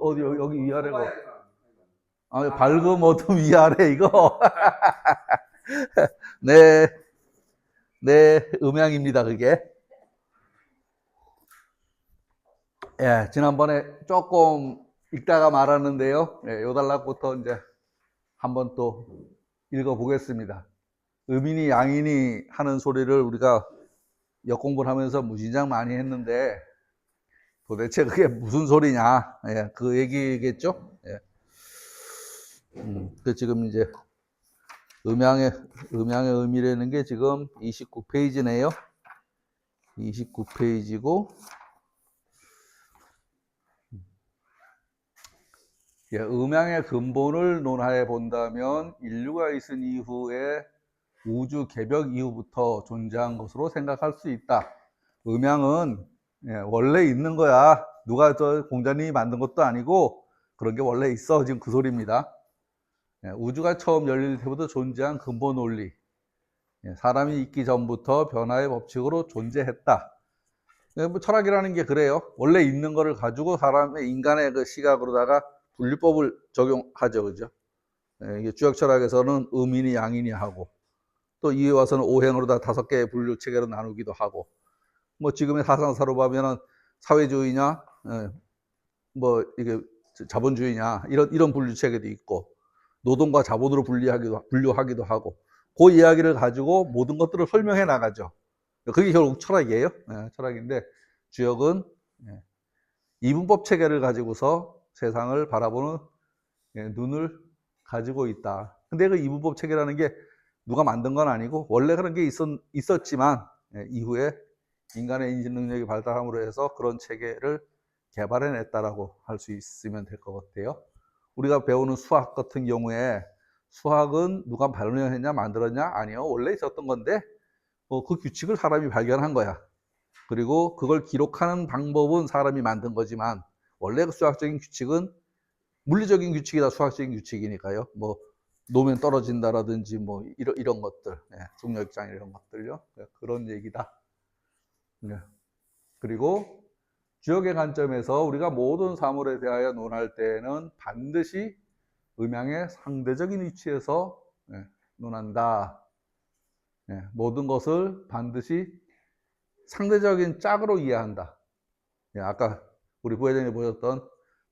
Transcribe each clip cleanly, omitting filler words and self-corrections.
어디, 여기 위아래고. 아, 밝음, 어둠, 위아래, 이거. 네, 네, 음양입니다, 그게. 예, 지난번에 조금 읽다가 말았는데요. 예, 요 단락부터 이제 한번 또 읽어보겠습니다. 음인이 양인이 하는 소리를 우리가 역공부를 하면서 무진장 많이 했는데 도대체 그게 무슨 소리냐? 예, 그 얘기겠죠? 예. 그 지금 이제 음양의 의미라는 게 지금 29페이지네요. 29페이지고, 예, 음양의 근본을 논하여 본다면 인류가 있은 이후에 우주 개벽 이후부터 존재한 것으로 생각할 수 있다. 음양은 예, 원래 있는 거야. 누가 저 공자님이 만든 것도 아니고 그런 게 원래 있어. 지금 그 소리입니다. 예, 우주가 처음 열릴 때부터 존재한 근본 원리. 예, 사람이 있기 전부터 변화의 법칙으로 존재했다. 예, 뭐 철학이라는 게 그래요. 원래 있는 거를 가지고 사람의 인간의 그 시각으로다가 분류법을 적용하죠, 그죠? 예, 이게 주역 철학에서는 음인이 양인이 하고 또 이에 와서는 오행으로 다 5개의 분류 체계로 나누기도 하고 뭐 지금의 사상사로 보면은 사회주의냐, 예, 뭐 이게 자본주의냐 이런 분류 체계도 있고 노동과 자본으로 분류하기도 하고 그 이야기를 가지고 모든 것들을 설명해 나가죠. 그게 결국 철학이에요. 예, 철학인데 주역은 예, 이분법 체계를 가지고서 세상을 바라보는 예, 눈을 가지고 있다. 근데 그 이분법 체계라는 게 누가 만든 건 아니고 원래 그런 게 있었지만 예, 이후에 인간의 인지 능력이 발달함으로 해서 그런 체계를 개발해냈다라고 할 수 있으면 될 것 같아요. 우리가 배우는 수학 같은 경우에 수학은 누가 발명했냐 만들었냐 아니요, 원래 있었던 건데 그 규칙을 사람이 발견한 거야. 그리고 그걸 기록하는 방법은 사람이 만든 거지만 원래 그 수학적인 규칙은 물리적인 규칙이다 수학적인 규칙이니까요. 뭐 놓으면 떨어진다라든지 뭐 이런 것들, 네, 중력장 이런 것들요. 네, 그런 얘기다. 네. 그리고 주역의 관점에서 우리가 모든 사물에 대하여 논할 때에는 반드시 음양의 상대적인 위치에서 네, 논한다. 네, 모든 것을 반드시 상대적인 짝으로 이해한다. 네, 아까 우리 부회장이 보셨던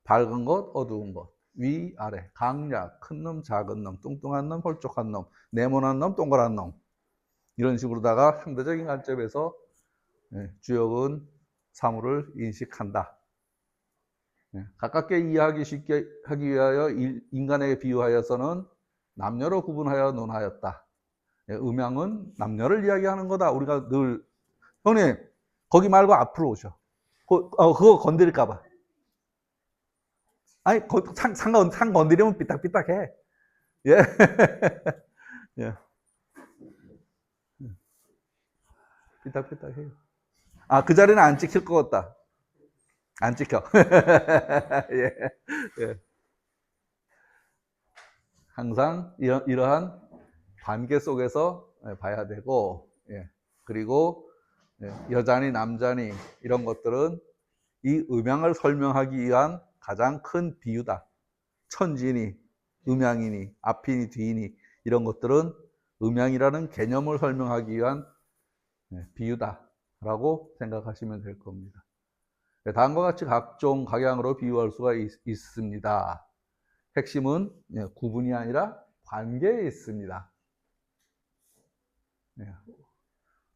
밝은 것, 어두운 것, 위, 아래, 강약, 큰 놈, 작은 놈, 뚱뚱한 놈, 홀쭉한 놈, 네모난 놈, 동그란 놈 이런 식으로다가 상대적인 관점에서 네, 주역은 사물을 인식한다. 네, 가깝게 이해하기 쉽게 하기 위하여 인간에게 비유하여서는 남녀로 구분하여 논하였다. 네, 음양은 남녀를 이야기하는 거다. 우리가 늘 형님 거기 말고 앞으로 오셔. 그거 건드릴까봐. 아니 상 건드리면 삐딱삐딱해. 예. 예. 삐딱삐딱해요. 아, 그 자리는 안 찍힐 것 같다. 안 찍혀. 예. 예. 항상 이러한 관계 속에서 봐야 되고, 예. 그리고 여자니 남자니 이런 것들은 이 음양을 설명하기 위한 가장 큰 비유다. 천지니, 음양이니, 앞이니, 뒤이니 이런 것들은 음양이라는 개념을 설명하기 위한 비유다라고 생각하시면 될 겁니다. 다음과 같이 각종 각양으로 비유할 수가 있습니다. 핵심은 구분이 아니라 관계에 있습니다.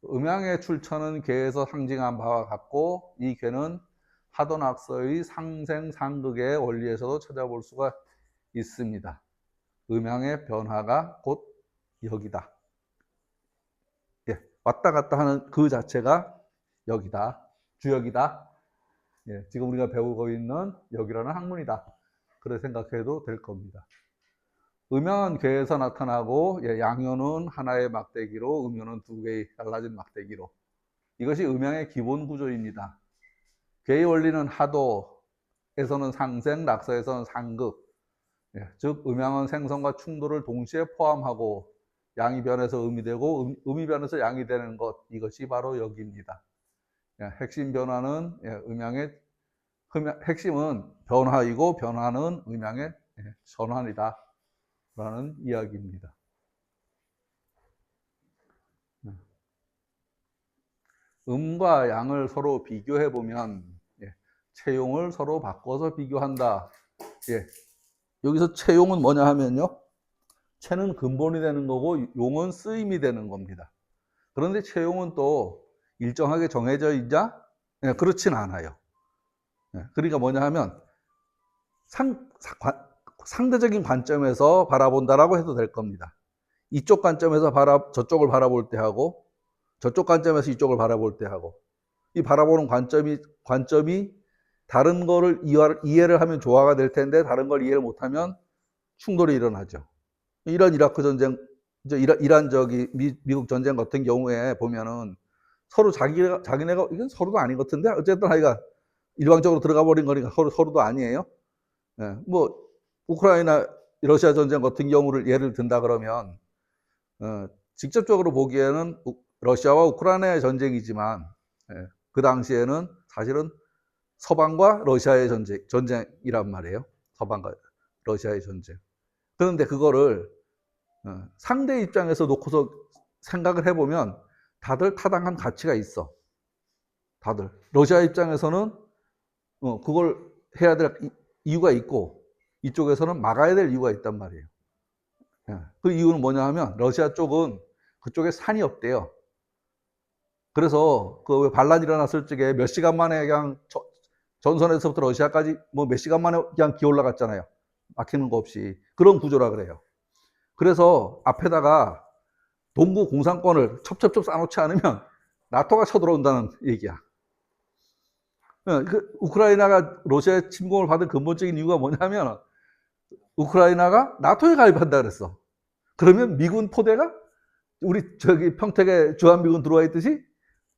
음양의 출처는 개에서 상징한 바와 같고 이 개는 하도낙서의 상생상극의 원리에서도 찾아볼 수가 있습니다. 음양의 변화가 곧 여기다. 예, 왔다 갔다 하는 그 자체가 여기다. 주역이다. 예, 지금 우리가 배우고 있는 여기라는 학문이다. 그렇게 생각해도 될 겁니다. 음양은 개에서 나타나고 양효는 하나의 막대기로 음효는 2개의 잘라진 막대기로 이것이 음양의 기본 구조입니다. 개의 원리는 하도에서는 상생, 낙서에서는 상극 즉 음양은 생성과 충돌을 동시에 포함하고 양이 변해서 음이 되고 음이 변해서 양이 되는 것 이것이 바로 여기입니다. 핵심 변화는 음양의 핵심은 변화이고 변화는 음양의 전환이다 라는 이야기입니다. 음과 양을 서로 비교해 보면 채용을 서로 바꿔서 비교한다. 여기서 채용은 뭐냐 하면요, 채는 근본이 되는 거고 용은 쓰임이 되는 겁니다. 그런데 채용은 또 일정하게 정해져 있냐? 그렇진 않아요. 그러니까 뭐냐 하면 상대적인 관점에서 바라본다라고 해도 될 겁니다. 이쪽 관점에서 저쪽을 바라볼 때 하고, 저쪽 관점에서 이쪽을 바라볼 때 하고, 이 바라보는 관점이 다른 거를 이해를 하면 조화가 될 텐데 다른 걸 이해를 못하면 충돌이 일어나죠. 이런 이라크 전쟁, 이란 미국 전쟁 같은 경우에 보면은 서로 자기네가 이건 서로도 아닌 것 같은데 어쨌든 하여간 일방적으로 들어가 버린 거니까 서로도 아니에요. 뭐 우크라이나 러시아 전쟁 같은 경우를 예를 든다 그러면 직접적으로 보기에는 러시아와 우크라이나의 전쟁이지만 그 당시에는 사실은 서방과 러시아의 전쟁이란 말이에요. 서방과 러시아의 전쟁. 그런데 그거를 상대 입장에서 놓고서 생각을 해보면 다들 타당한 가치가 있어. 다들. 러시아 입장에서는 그걸 해야 될 이유가 있고 이쪽에서는 막아야 될 이유가 있단 말이에요. 그 이유는 뭐냐 하면 러시아 쪽은 그쪽에 산이 없대요. 그래서 그 반란이 일어났을 적에 몇 시간 만에 그냥 전선에서부터 러시아까지 뭐 몇 시간 만에 그냥 기어 올라갔잖아요. 막히는 거 없이. 그런 구조라 그래요. 그래서 앞에다가 동구 공산권을 첩첩첩 쌓아놓지 않으면 나토가 쳐들어온다는 얘기야. 우크라이나가 러시아의 침공을 받은 근본적인 이유가 뭐냐면 우크라이나가 나토에 가입한다 그랬어. 그러면 미군 포대가 우리 평택에 주한미군 들어와 있듯이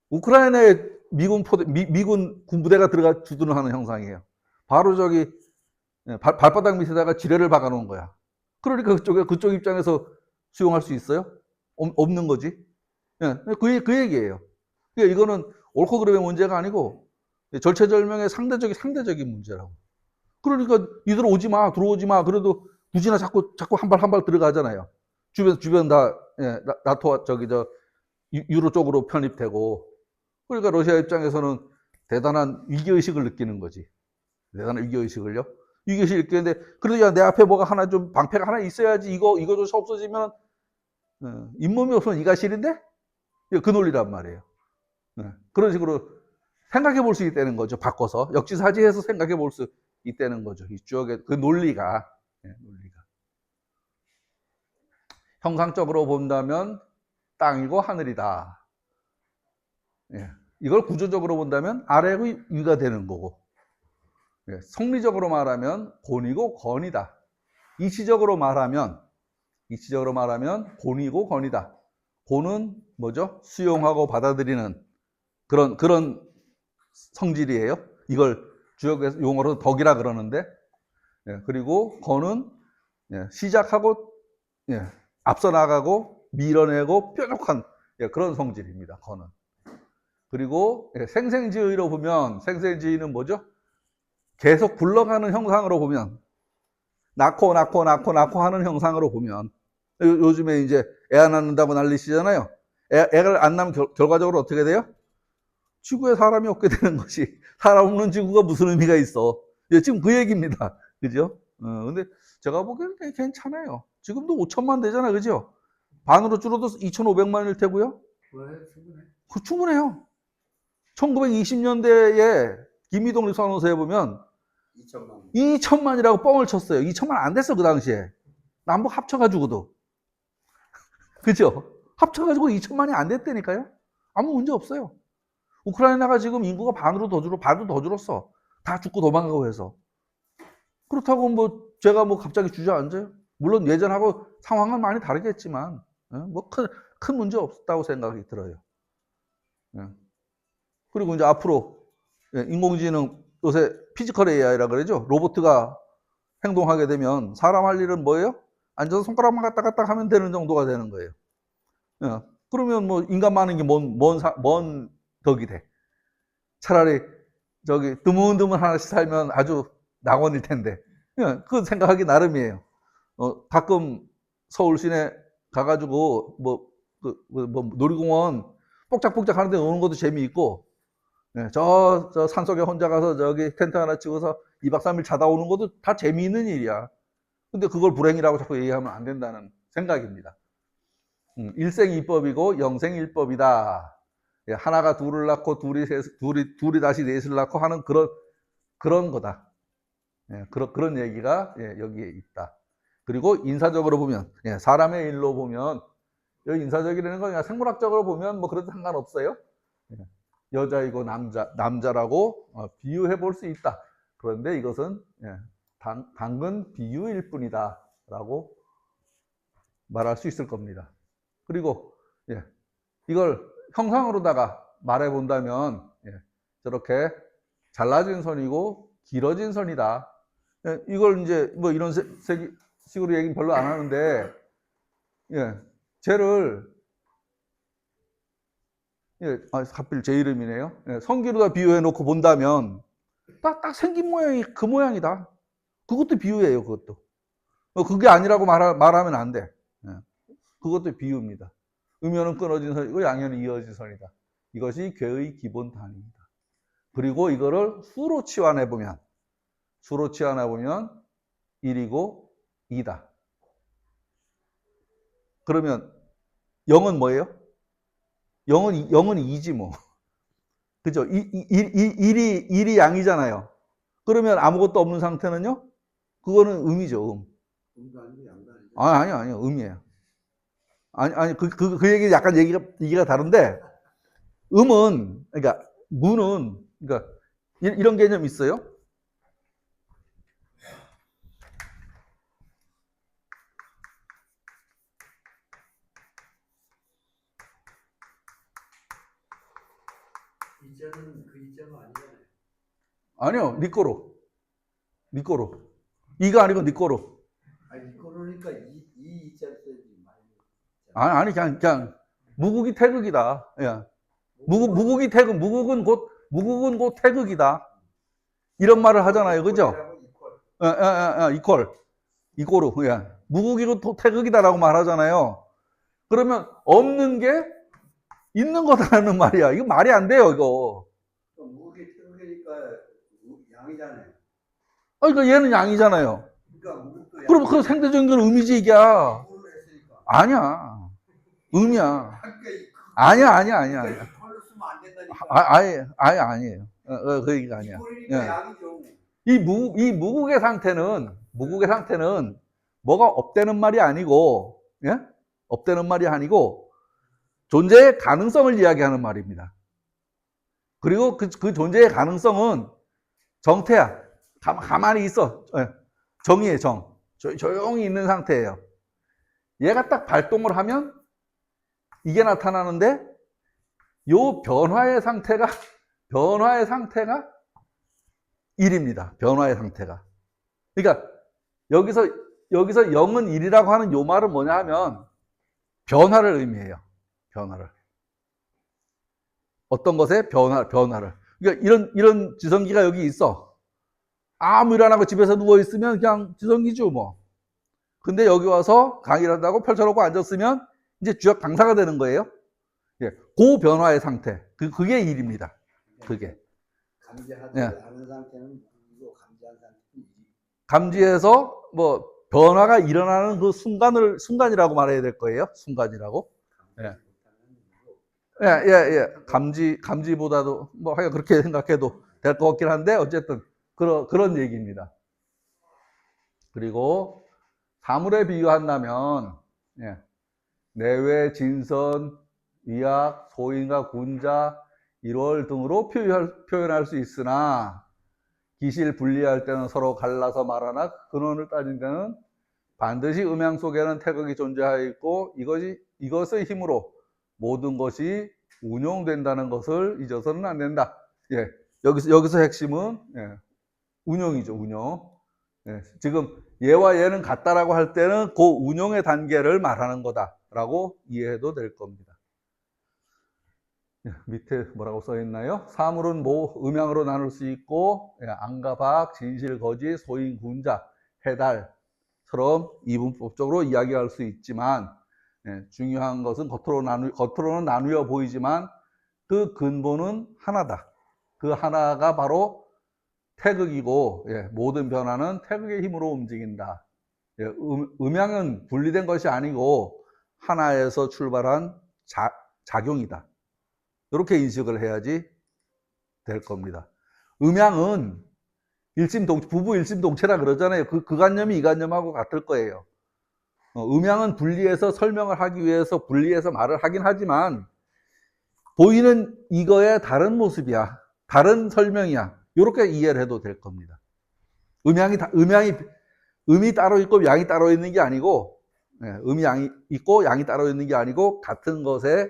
우크라이나에 미군 군부대가 들어가 주둔을 하는 형상이에요. 바로 발바닥 밑에다가 지뢰를 박아놓은 거야. 그러니까 그쪽 입장에서 수용할 수 있어요? 없는 거지. 그 얘기예요. 그러니까 이거는 옳고 그름의 문제가 아니고 절체절명의 상대적인 문제라고. 그러니까 니들 오지 마, 들어오지 마. 그래도 굳이나 자꾸 한 발 들어가잖아요. 주변 다 나토 유로 쪽으로 편입되고. 그러니까 러시아 입장에서는 대단한 위기의식을 느끼는 거지. 대단한 위기의식을요. 위기의식을 느끼는데 그래도 야, 내 앞에 뭐가 하나 좀 방패가 하나 있어야지. 이거조차 없어지면 잇몸이 없으면 이가 시린데? 그 논리란 말이에요. 그런 식으로 생각해 볼 수 있다는 거죠. 바꿔서 역지사지해서 생각해 볼 수 있다는 거죠. 이쪽에 그 논리가. 형상적으로 본다면 땅이고 하늘이다. 이걸 구조적으로 본다면 아래고 위가 되는 거고, 성리적으로 말하면 곤이고 건이다. 이치적으로 말하면 곤이고 건이다. 곤은 뭐죠? 수용하고 받아들이는 그런 성질이에요. 이걸 주역에서 용어로 덕이라 그러는데, 그리고 건은 시작하고 앞서 나가고 밀어내고 뾰족한 그런 성질입니다. 건은. 그리고 생생지의로 보면 생생지의는 뭐죠? 계속 굴러가는 형상으로 보면 낳고 하는 형상으로 보면 요즘에 이제 애 안 낳는다고 난리시잖아요. 애를 안 낳으면 결과적으로 어떻게 돼요? 지구에 사람이 없게 되는 것이, 사람 없는 지구가 무슨 의미가 있어. 지금 그 얘기입니다. 그죠? 근데 제가 보기에는 괜찮아요. 지금도 5천만 되잖아. 그죠? 반으로 줄어도 2,500만일 테고요. 충분해요. 1920년대에 김희동 리서너서에 보면 2천만이라고 뻥을 쳤어요. 2천만 안 됐어, 그 당시에. 남북 합쳐가지고도. 그죠? 합쳐가지고 2천만이 안 됐다니까요? 아무 문제 없어요. 우크라이나가 지금 인구가 반도 더 줄었어. 다 죽고 도망가고 해서. 그렇다고 뭐 제가 뭐 갑자기 주저앉아요? 물론 예전하고 상황은 많이 다르겠지만 뭐 큰 문제 없다고 생각이 들어요. 그리고 이제 앞으로 인공지능, 요새 피지컬 AI라 그러죠. 로봇가 행동하게 되면 사람 할 일은 뭐예요? 앉아서 손가락만 갔다 하면 되는 정도가 되는 거예요. 그러면 뭐 인간 많은 게 뭔 덕이 돼. 차라리 저기 드문드문 하나씩 살면 아주 낙원일 텐데. 그건 생각하기 나름이에요. 가끔 서울 시내 가가지고 뭐 놀이공원 뽁짝뽁짝 하는데 노는 것도 재미있고, 저 산속에 혼자 가서 저기 텐트 하나 치고서 2박 3일 자다 오는 것도 다 재미있는 일이야. 근데 그걸 불행이라고 자꾸 얘기하면 안 된다는 생각입니다. 일생이법이고 영생일법이다. 하나가 둘을 낳고 둘이 다시 넷을 낳고 하는 그런 거다. 그런 얘기가 여기에 있다. 그리고 인사적으로 보면, 사람의 일로 보면, 여기 인사적이라는 건 그냥 생물학적으로 보면 뭐 그래도 상관없어요. 여자이고 남자라고 비유해 볼 수 있다. 그런데 이것은 단근 비유일 뿐이다 라고 말할 수 있을 겁니다. 그리고 이걸 형상으로다가 말해 본다면 저렇게 잘라진 선이고 길어진 선이다. 이걸 이제 뭐 이런 식으로 얘기는 별로 안 하는데, 쟤를 하필 제 이름이네요. 성기로다 비유해 놓고 본다면 딱 생긴 모양이 그 모양이다. 그것도 비유예요. 그것도 그게 아니라고 말하면 안 돼. 그것도 비유입니다. 음연은 끊어진 선이고 양연은 이어진 선이다. 이것이 괴의 기본 단위입니다. 그리고 이거를 수로 치환해 보면 1이고 2다. 그러면 0은 뭐예요? 0은 2지 뭐. 그죠? 1이 양이잖아요. 그러면 아무것도 없는 상태는요? 그거는 음이죠, 음도 아니고 양도 아니죠. 아니요. 음이에요. 그 얘기 약간 얘기가 다른데, 음은, 그러니까, 무는, 그러니까, 이런 개념 있어요? 이자는 그 이자가 아니잖아요. 아니요, 니 거로. 이가 아니고 니 거로. 아니, 니 거로니까 이 이자를 써야지. 아니, 그냥, 무국이 태극이다. 무국이 태극, 무국은 곧 태극이다. 이런 말을 하잖아요. 그죠? 이코르. 무국이고 태극이다라고 말하잖아요. 그러면 없는 게 있는 거다라는 말이야. 이거 말이 안 돼요, 이거. 무국이 태극이니까 양이잖아요. 그러니까 얘는 양이잖아요. 그러니까 무국도 양. 그럼 그 생대적인 건 음이지, 이게. 아니야. 음이야. 아니야. 아예 아니에요. 그 얘기가 아니야. 이 무국의 상태는 뭐가 없다는 말이 아니고, 없다는 말이 아니고, 존재의 가능성을 이야기하는 말입니다. 그리고 그 존재의 가능성은 정태야. 가만히 있어. 정이에요, 정. 조용히 있는 상태예요. 얘가 딱 발동을 하면 이게 나타나는데, 요 변화의 상태가 1입니다. 변화의 상태가. 그러니까 여기서 0은 1이라고 하는 요 말은 뭐냐 하면 변화를 의미해요. 변화를. 어떤 것의 변화를. 그러니까 이런 지성기가 여기 있어. 아무 일 안 하고 집에서 누워 있으면 그냥 지성기죠, 뭐. 근데 여기 와서 강의를 한다고 펼쳐놓고 앉았으면 이제 주역 강사가 되는 거예요. 그 변화의 상태. 그게 1입니다. 그게. 감지하지 않은 상태는 무국이고 감지한 상태는 1. 감지해서 뭐 변화가 일어나는 그 순간이라고 말해야 될 거예요. 순간이라고. 감지보다도 뭐 하여간 그렇게 생각해도 될 것 같긴 한데 어쨌든 그런 얘기입니다. 그리고 사물에 비유한다면 내외, 진선, 위약, 소인과 군자, 1월 등으로 표현할 수 있으나 기실 분리할 때는 서로 갈라서 말하나 근원을 따진 때는 반드시 음양 속에는 태극이 존재하여 있고 이것의 힘으로 모든 것이 운용된다는 것을 잊어서는 안 된다. 여기서 핵심은 운용이죠, 운용. 지금 얘와 얘는 같다라고 할 때는 그 운용의 단계를 말하는 거다라고 이해해도 될 겁니다. 밑에 뭐라고 써 있나요? 사물은 음양으로 나눌 수 있고, 안과 박, 진실, 거짓, 소인, 군자, 해달처럼 이분법적으로 이야기할 수 있지만, 중요한 것은 겉으로는 나누어 보이지만 그 근본은 하나다. 그 하나가 바로 태극이고, 모든 변화는 태극의 힘으로 움직인다. 음양은 분리된 것이 아니고 하나에서 출발한 작용이다. 이렇게 인식을 해야지 될 겁니다. 음양은 부부 일심동체라 그러잖아요. 그 관념이 이 관념하고 같을 거예요. 음양은 분리해서 설명을 하기 위해서 분리해서 말을 하긴 하지만 보이는 이거의 다른 모습이야. 다른 설명이야. 이렇게 이해를 해도 될 겁니다. 음이 따로 있고 양이 따로 있는 게 아니고, 음이 양이 있고 양이 따로 있는 게 아니고 같은 것에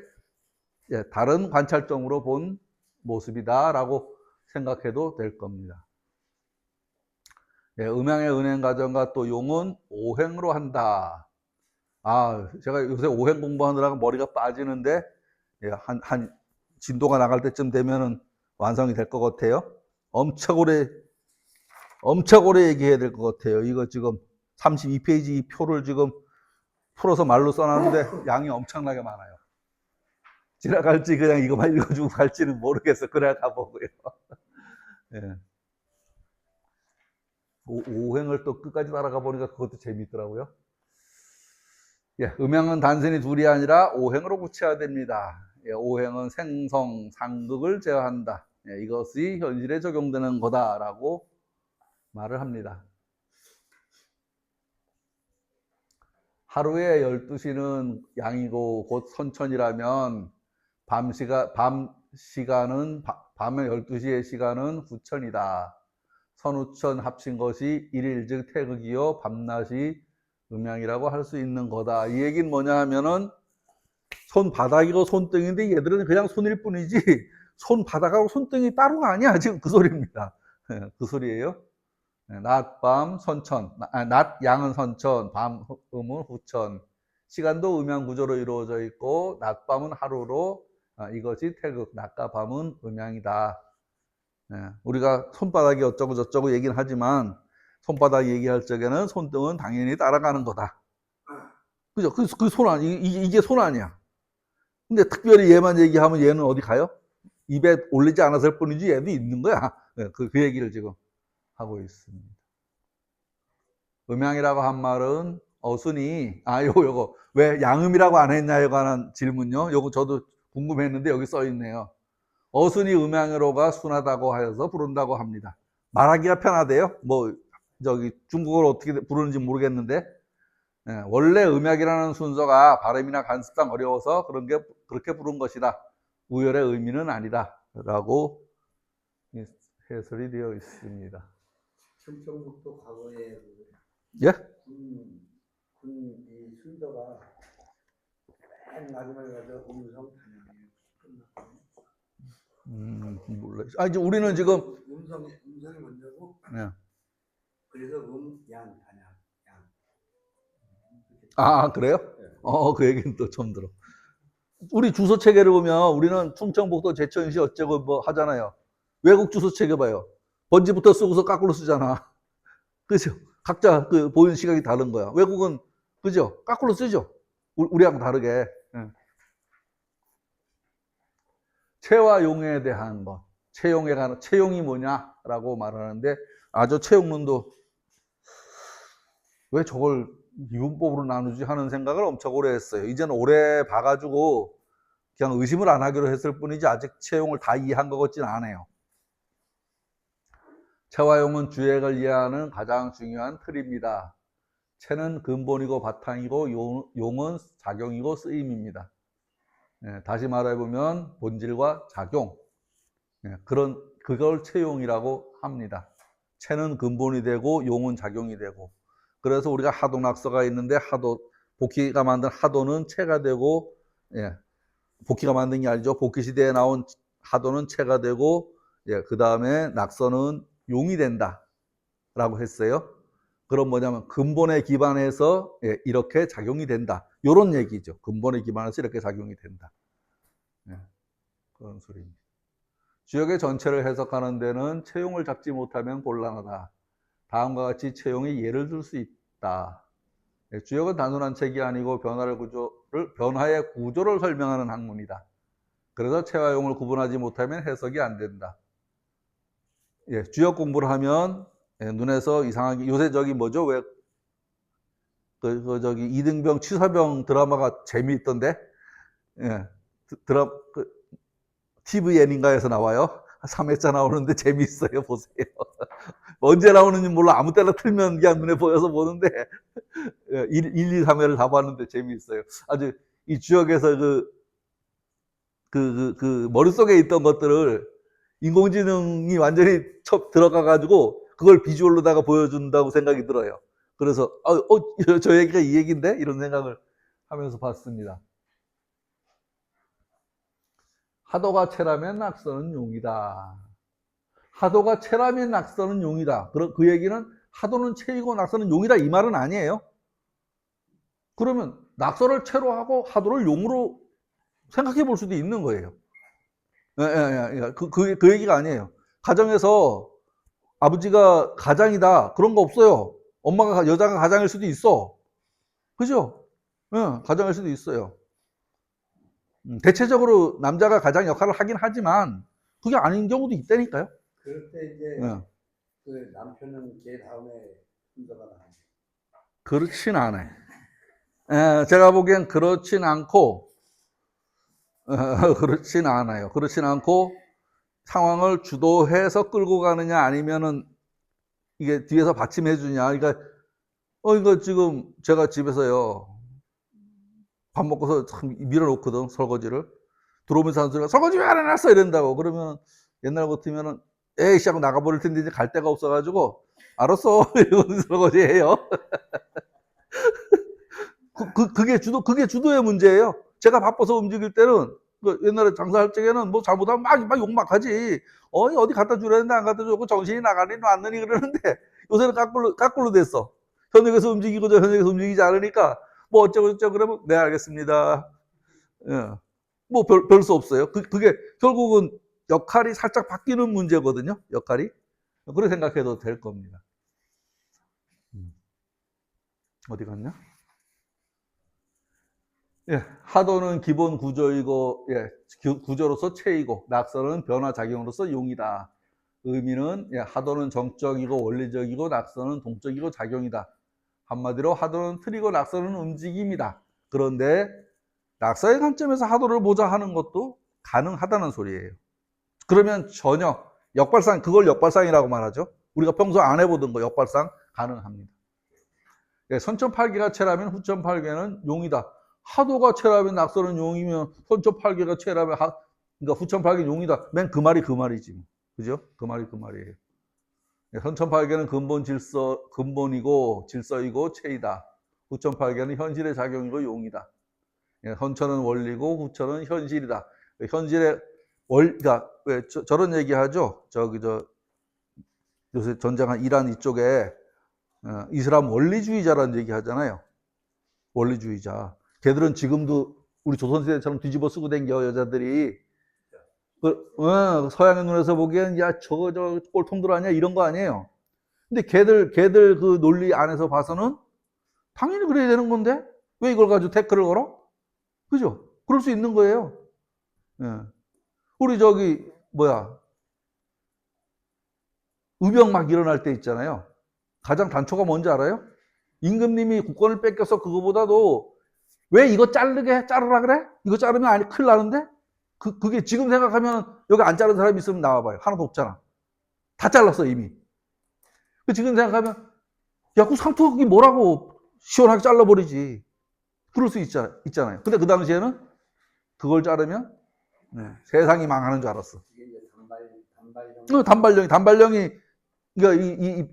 다른 관찰점으로 본 모습이다라고 생각해도 될 겁니다. 음양의 은행 과정과 또 용은 오행으로 한다. 제가 요새 오행 공부하느라고 머리가 빠지는데 한 진도가 나갈 때쯤 되면은 완성이 될 것 같아요. 엄청 오래 얘기해야 될 것 같아요. 이거 지금 32페이지 이 표를 지금 풀어서 말로 써놨는데 양이 엄청나게 많아요. 지나갈지 그냥 이거만 읽어주고 갈지는 모르겠어. 그래 가보고요. 예. 오행을 또 끝까지 따라가 보니까 그것도 재밌더라고요. 음양은 단순히 둘이 아니라 오행으로 구체화됩니다. 오행은 생성, 상극을 제어한다. 이것이 현실에 적용되는 거다라고 말을 합니다. 하루에 12시는 양이고 곧 선천이라면 밤의 12시의 시간은 후천이다. 선후천 합친 것이 일일 즉 태극이요 밤낮이 음양이라고 할 수 있는 거다. 이 얘기는 뭐냐 하면은 손바닥이고 손등인데 얘들은 그냥 손일 뿐이지 손바닥하고 손등이 따로가 아니야. 지금 그 소리입니다. 그 소리예요. 낮, 밤, 선천. 낮, 양은 선천, 밤, 음은 후천. 시간도 음양 구조로 이루어져 있고 낮, 밤은 하루로 이것이 태극, 낮과 밤은 음양이다. 우리가 손바닥이 어쩌고 저쩌고 얘기는 하지만 손바닥 얘기할 적에는 손등은 당연히 따라가는 거다. 그죠? 그 손 아니, 이게 손 아니야. 근데 특별히 얘만 얘기하면 얘는 어디 가요? 입에 올리지 않았을 뿐이지 얘도 있는 거야. 그 얘기를 지금 하고 있습니다. 음양이라고 한 말은 어순이, 요거, 왜 양음이라고 안 했냐에 관한 질문요. 요거 저도 궁금했는데 여기 써 있네요. 어순이 음양으로가 순하다고 하여서 부른다고 합니다. 말하기가 편하대요. 중국어를 어떻게 부르는지 모르겠는데, 원래 음약이라는 순서가 발음이나 간습상 어려워서 그렇게 부른 것이다. 우열의 의미는 아니다. 라고 해설이 되어 있습니다. 충청북도 과거에 예? 이 순서가 맨 마지막에 가서 음성 단양이에요. 몰라요. 이제 우리는 지금 음성이 먼저고, 네. 그래서 양, 단양. 그래요? 그 얘기는 또 처음 들어. 우리 주소 체계를 보면 우리는 충청북도 제천시 어쩌고 뭐 하잖아요. 외국 주소 체계 봐요. 번지부터 쓰고서 까꾸로 쓰잖아. 그죠? 각자 그 보는 시각이 다른 거야. 외국은 그죠? 까꾸로 쓰죠. 우리하고 다르게. 체와 용에 대한 것. 체용이 뭐냐라고 말하는데 저 체용론도 왜 저걸 이분법으로 나누지 하는 생각을 엄청 오래 했어요. 이제는 오래 봐가지고 그냥 의심을 안 하기로 했을 뿐이지 아직 체용을 다 이해한 것 같지는 않아요. 체와 용은 주액을 이해하는 가장 중요한 틀입니다. 체는 근본이고 바탕이고 용은 작용이고 쓰임입니다. 다시 말해보면 본질과 작용, 그걸 체용이라고 합니다. 체는 근본이 되고 용은 작용이 되고, 그래서 우리가 하도낙서가 있는데 복희가 만든 하도는 체가 되고, 복희가 만든 게 아니죠. 복희 시대에 나온 하도는 체가 되고, 그 다음에 낙서는 용이 된다라고 했어요. 그럼 뭐냐면 근본에 기반해서 이렇게 작용이 된다. 이런 얘기죠. 근본에 기반해서 이렇게 작용이 된다. 그런 소리입니다. 주역의 전체를 해석하는 데는 채용을 잡지 못하면 곤란하다. 다음과 같이 채용의 예를 들 수 있다. 주역은 단순한 책이 아니고 변화의 구조를 설명하는 학문이다. 그래서 체화용을 구분하지 못하면 해석이 안 된다. 주역 공부를 하면 눈에서 이상하게 요새 저기 뭐죠? 왜 저기 이등병 취사병 드라마가 재미있던데? TVN인가에서 나와요. 3회차 나오는데 재미있어요. 보세요. 언제 나오는지 몰라. 아무 때나 틀면 그냥 눈에 보여서 보는데 1, 2, 3회를 다 봤는데 재미있어요. 아주 이 주역에서 머릿속에 있던 것들을 인공지능이 완전히 들어가가지고 그걸 비주얼로다가 보여준다고 생각이 들어요. 그래서 저 얘기가 이 얘기인데? 이런 생각을 하면서 봤습니다. 하도가 채라면 낙서는 용이다. 하도가 채라면 낙서는 용이다. 그 얘기는 하도는 채이고 낙서는 용이다 이 말은 아니에요. 그러면 낙서를 채로 하고 하도를 용으로 생각해 볼 수도 있는 거예요. 그 얘기가 아니에요. 가정에서 아버지가 가장이다 그런 거 없어요. 엄마가 여자가 가장일 수도 있어. 그죠? 가장일 수도 있어요. 대체적으로 남자가 가장 역할을 하긴 하지만 그게 아닌 경우도 있다니까요. 그럴 때 이제 그 남편은 걔 다음에 순서가 나요. 그렇진 않아요. 제가 보기엔 그렇진 않고 그렇진 않아요. 그렇진 않고 상황을 주도해서 끌고 가느냐 아니면은 이게 뒤에서 받침해 주냐. 그러니까 이거 지금 제가 집에서요 밥 먹고서 참 밀어놓거든 설거지를. 들어오면서 하는 소리가 설거지 왜 안 해놨어 이런다고. 그러면 옛날 같으면은 에이씨 하고 나가버릴 텐데 이제 갈 데가 없어가지고 알았어 이러고 설거지 해요. 그게 주도의 문제예요. 제가 바빠서 움직일 때는 옛날에 장사할 적에는 뭐 잘못하면 막 욕 막 하지. 어디 갖다 주려 했는데 안 갖다 주고 정신이 나가니 놨느니 그러는데 요새는 까꿀로 됐어. 현역에서 움직이고 저 현역에서 움직이지 않으니까 뭐 어쩌고 그러면 네 알겠습니다. 뭐 별 수 없어요. 그게 결국은 역할이 살짝 바뀌는 문제거든요. 역할이. 그렇게 생각해도 될 겁니다. 어디 갔냐? 하도는 기본 구조이고 구조로서 체이고 낙서는 변화작용으로서 용이다. 의미는 하도는 정적이고 원리적이고 낙서는 동적이고 작용이다. 한마디로 하도는 틀이고 낙서는 움직임이다. 그런데 낙서의 관점에서 하도를 보자 하는 것도 가능하다는 소리예요. 그러면 전혀 역발상, 그걸 역발상이라고 말하죠. 우리가 평소 안 해보던 거 역발상 가능합니다. 선천팔계가 체라면 후천팔계는 용이다. 하도가 체라면 낙서는 용이면 선천팔계가 체라면 그러니까 후천팔계 용이다. 맨 그 말이지. 그죠? 그 말이에요. 선천팔계는 근본이고 질서이고 체이다. 후천팔계는 현실의 작용이고 용이다. 선천은 원리고 후천은 현실이다. 현실의 그러니까 왜 저런 얘기하죠? 요새 전쟁한 이란 이쪽에 이슬람 원리주의자라는 얘기 하잖아요. 원리주의자. 걔들은 지금도 우리 조선시대처럼 뒤집어 쓰고 댕겨 여자들이. 서양의 눈에서 보기엔 야 저거 꼴통들 아니야 이런 거 아니에요. 근데 걔들 그 논리 안에서 봐서는 당연히 그래야 되는 건데 왜 이걸 가지고 태클을 걸어? 그죠? 그럴 수 있는 거예요. 우리 의병 막 일어날 때 있잖아요. 가장 단초가 뭔지 알아요? 임금님이 국권을 뺏겨서 그거보다도 왜 이거 자르라 그래? 이거 자르면 큰일 나는데? 그게 지금 생각하면 여기 안 자른 사람이 있으면 나와봐요. 하나도 없잖아. 다 잘랐어 이미. 지금 생각하면 야, 그 상투이 뭐라고 시원하게 잘라버리지. 그럴 수 있잖아요. 근데 그 당시에는 그걸 자르면 세상이 망하는 줄 알았어. 단발령이 그러니까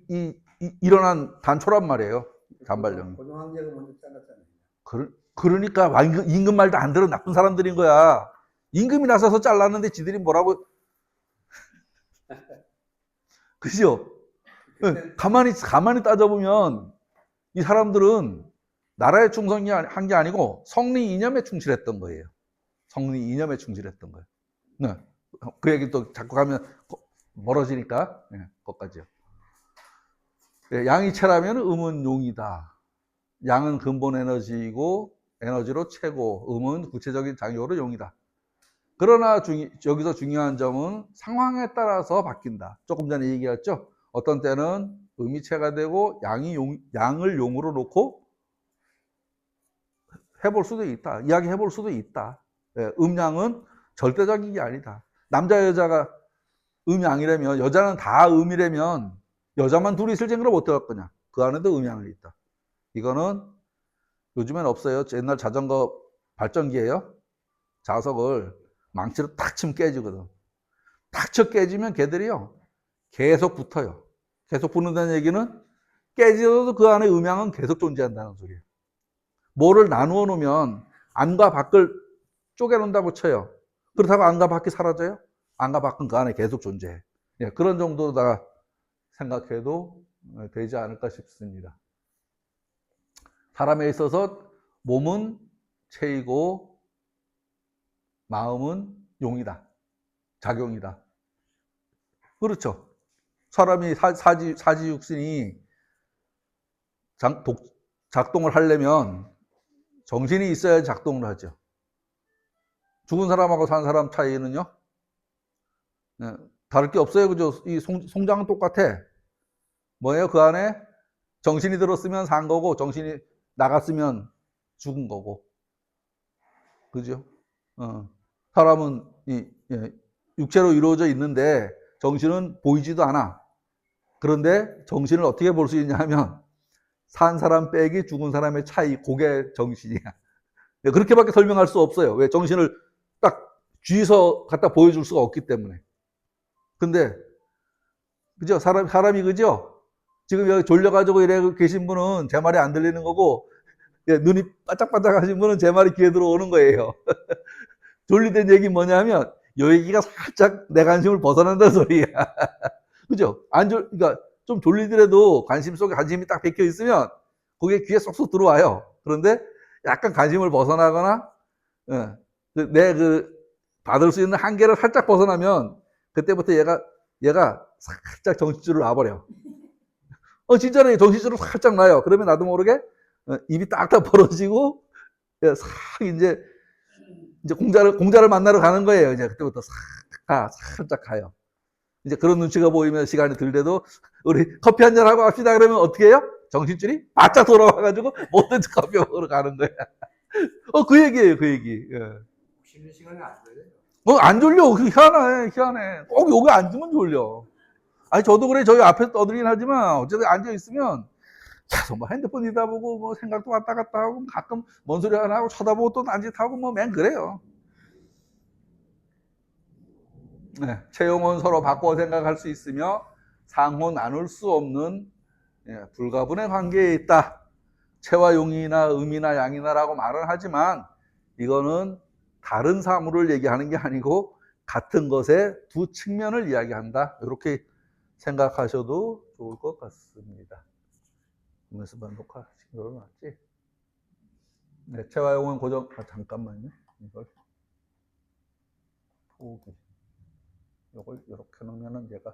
일어난 단초란 말이에요. 단발령이. 고종황제가 먼저 잘랐잖아요. 그러니까 임금 말도 안 들은 나쁜 사람들인 거야. 임금이 나서서 잘랐는데 지들이 뭐라고. 그죠? 가만히 따져보면 이 사람들은 나라에 충성한 게 아니고 성리 이념에 충실했던 거예요. 성리 이념에 충실했던 거예요. 네. 그 얘기 또 자꾸 가면 멀어지니까, 네, 거기까지요. 네, 양이체라면 음은 용이다. 양은 근본 에너지이고 에너지로 채고 음은 구체적인 작용으로 용이다. 그러나 여기서 중요한 점은 상황에 따라서 바뀐다. 조금 전에 얘기했죠. 어떤 때는 음이 체가 되고 양을 용으로 놓고 해볼 수도 있다. 이야기해 볼 수도 있다. 예, 음양은 절대적인 게 아니다. 남자 여자가 음양이라면 여자는 다 음이라면 여자만 둘이 있을 쟁으로 못 들어갈 거냐. 그 안에도 음양이 있다. 이거는 요즘엔 없어요. 옛날 자전거 발전기예요. 자석을 망치로 탁 치면 깨지거든. 탁 쳐 깨지면 걔들이요. 계속 붙어요. 계속 붙는다는 얘기는 깨지어도 그 안에 음양은 계속 존재한다는 소리예요. 뭐를 나누어 놓으면 안과 밖을 쪼개놓는다고 쳐요. 그렇다고 안과 밖이 사라져요? 안과 밖은 그 안에 계속 존재해. 예, 그런 정도다 생각해도 되지 않을까 싶습니다. 사람에 있어서 몸은 체이고 마음은 용이다. 작용이다. 그렇죠. 사람이 사지육신이 작동을 하려면 정신이 있어야 작동을 하죠. 죽은 사람하고 산 사람 차이는요, 네, 다를 게 없어요. 그죠? 이 송장은 똑같아. 뭐예요? 그 안에 정신이 들었으면 산 거고, 정신이 나갔으면 죽은 거고. 그죠? 사람은 육체로 이루어져 있는데, 정신은 보이지도 않아. 그런데 정신을 어떻게 볼 수 있냐 하면, 산 사람 빼기 죽은 사람의 차이, 그게 정신이야. 그렇게밖에 설명할 수 없어요. 왜? 정신을 딱 쥐서 갖다 보여줄 수가 없기 때문에. 근데, 그죠? 사람이 그죠? 지금 여기 졸려가지고 이래 계신 분은 제 말이 안 들리는 거고, 눈이 바짝바짝 하신 분은 제 말이 귀에 들어오는 거예요. 졸리된 얘기 뭐냐면, 요 얘기가 살짝 내 관심을 벗어난다는 소리야. 그죠? 그러니까 좀 졸리더라도 관심 속에 관심이 딱 박혀 있으면, 그게 귀에 쏙쏙 들어와요. 그런데 약간 관심을 벗어나거나, 내 받을 수 있는 한계를 살짝 벗어나면, 그때부터 얘가 살짝 정신줄을 놔버려. 진짜로 정신줄을 살짝 놔요. 그러면 나도 모르게 입이 딱딱 벌어지고 싹 이제 공자를 만나러 가는 거예요. 이제 그때부터 살짝 가요. 이제 그런 눈치가 보이면 시간이 들대도 우리 커피 한잔 하고 합시다. 그러면 어떻게 해요? 정신줄이 바짝 돌아와가지고 뭐든지 커피 먹으러 가는 거야. 그 얘기예요, 그 얘기. 예. 쉬는 시간에 안 돼요. 안 졸려. 희한해. 꼭 여기 앉으면 졸려. 아니, 저도 그래. 저희 앞에서 떠들긴 하지만, 어쨌든 앉아있으면, 계속 뭐 핸드폰 이다 보고, 뭐 생각도 왔다 갔다 하고, 가끔 뭔 소리 하나 하고, 쳐다보고 또 딴짓하고, 뭐 맨 그래요. 네, 체용은 서로 바꿔 생각할 수 있으며, 상호 나눌 수 없는 불가분의 관계에 있다. 체와 용이나 음이나 양이나라고 말은 하지만, 이거는 다른 사물을 얘기하는 게 아니고, 같은 것의 두 측면을 이야기한다. 이렇게 생각하셔도 좋을 것 같습니다. 그러면서 녹화 시켜놓은 놨지? 네, 체와 용은 고정. 잠깐만요. 이걸 포기. 이걸 이렇게 놓으면은 얘가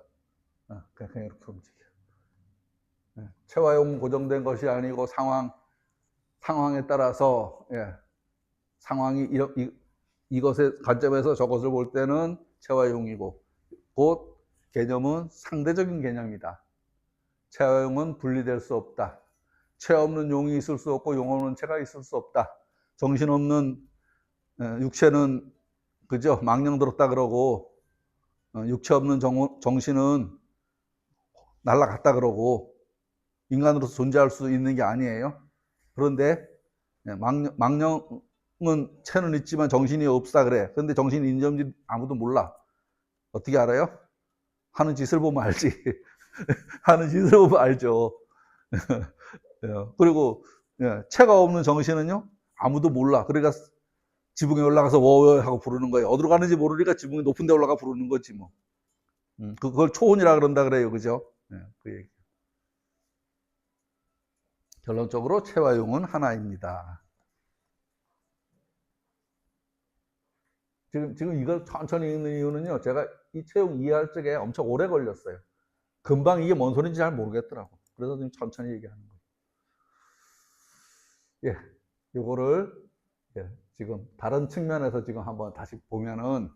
그냥 이렇게 움직여. 네, 체와 용은 고정된 것이 아니고 상황에 따라서 상황이 이것의 관점에서 저것을 볼 때는 체와 용이고 곧 개념은 상대적인 개념이다. 체와 용은 분리될 수 없다. 체 없는 용이 있을 수 없고 용 없는 체가 있을 수 없다. 정신 없는 육체는 그죠? 망령 들었다 그러고 육체 없는 정신은 날아갔다 그러고 인간으로서 존재할 수 있는 게 아니에요. 그런데 망령은 체는 있지만 정신이 없다 그래. 그런데 정신이 있는지 없는지 아무도 몰라. 어떻게 알아요? 하는 짓을 보면 알지. 하는 짓을 보면 알죠. 그리고 체가 없는 정신은요 아무도 몰라. 그러니까 지붕에 올라가서 워워 하고 부르는 거예요. 어디로 가는지 모르니까 지붕에 높은 데 올라가 부르는 거지 뭐. 그걸 초혼이라 그런다 그래요. 그죠? 그 얘기. 결론적으로 체와 용은 하나입니다. 지금 이걸 천천히 읽는 이유는요, 제가 이 채용 이해할 적에 엄청 오래 걸렸어요. 금방 이게 뭔 소리인지 잘 모르겠더라고. 그래서 좀 천천히 얘기하는 거예요. 예, 요거를, 예, 지금 다른 측면에서 지금 한번 다시 보면은,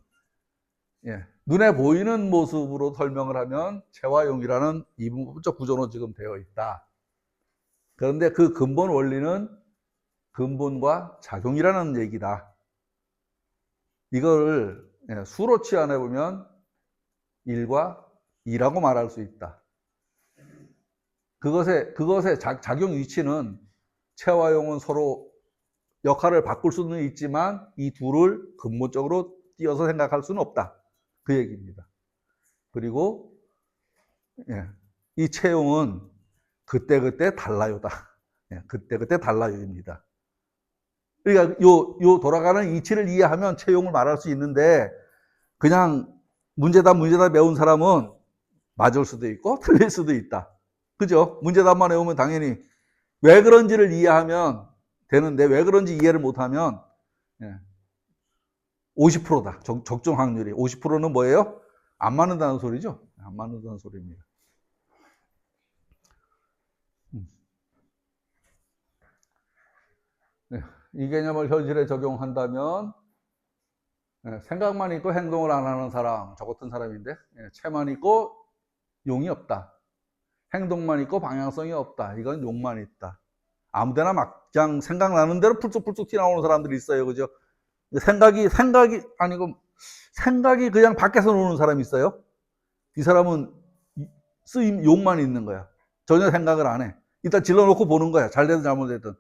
예, 눈에 보이는 모습으로 설명을 하면 체화용이라는 이분법적 구조로 지금 되어 있다. 그런데 그 근본 원리는 근본과 작용이라는 얘기다. 이걸 수로 치환해 보면 1과 2라고 말할 수 있다. 그것의 작용 위치는 체화용은 서로 역할을 바꿀 수는 있지만 이 둘을 근본적으로 띄어서 생각할 수는 없다. 그 얘기입니다. 그리고 이 채용은 그때그때 달라요다. 그때그때 달라요입니다. 그러니까 요 돌아가는 이치를 이해하면 채용을 말할 수 있는데 그냥 문제답 외운 사람은 맞을 수도 있고 틀릴 수도 있다. 그죠? 문제답만 외우면 당연히 왜 그런지를 이해하면 되는데 왜 그런지 이해를 못하면 50%다. 적중 확률이. 50%는 뭐예요? 안 맞는다는 소리죠. 안 맞는다는 소리입니다. 이 개념을 현실에 적용한다면 생각만 있고 행동을 안 하는 사람, 저 같은 사람인데 채만 있고 용이 없다. 행동만 있고 방향성이 없다. 이건 용만 있다. 아무데나 막 그냥 생각나는 대로 풀쑥풀쑥 튀어나오는 사람들이 있어요. 그죠? 생각이 아니고 생각이 그냥 밖에서 노는 사람이 있어요. 이 사람은 쓰임 용만 있는 거야. 전혀 생각을 안 해. 일단 질러놓고 보는 거야. 잘 되든 잘못되든.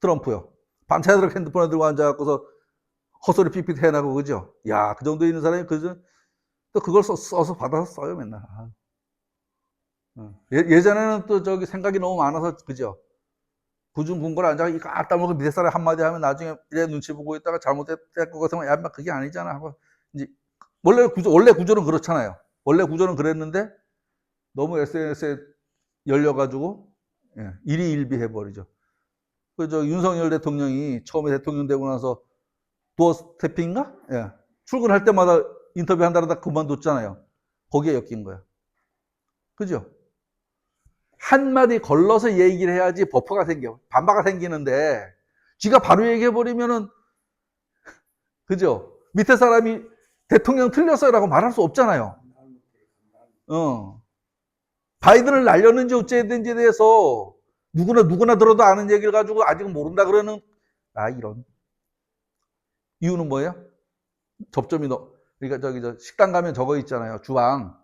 트럼프요. 밤새도록 핸드폰에 들고 앉아갖고서 헛소리 삑삑 해나고 그죠? 야, 그 정도 있는 사람이 그죠? 또 그걸 써서 받아서 써요 맨날. 예전에는 또 저기 생각이 너무 많아서 그죠? 구중궁궐 앉아 이거 따먹고 밑에 사람 한마디 하면 나중에 이래 눈치 보고 있다가 잘못될 것 같으면 야, 그게 아니잖아 하고 이제 원래 구조는 그렇잖아요. 원래 구조는 그랬는데 너무 SNS에 열려가지고 일이 일비해버리죠. 그저 윤석열 대통령이 처음에 대통령 되고 나서 도어 스태핑인가? 출근할 때마다 인터뷰 한다다 그만뒀잖아요. 거기에 엮인 거야. 그죠? 한마디 걸러서 얘기를 해야지 버퍼가 생겨. 반박가 생기는데, 지가 바로 얘기해버리면은, 그죠? 밑에 사람이 대통령 틀렸어요라고 말할 수 없잖아요. 바이든을 날렸는지 어쨌든지에 대해서 누구나 들어도 아는 얘기를 가지고 아직은 모른다 그러는, 이런. 이유는 뭐예요? 접점이 그러니까 식당 가면 저거 있잖아요. 주방.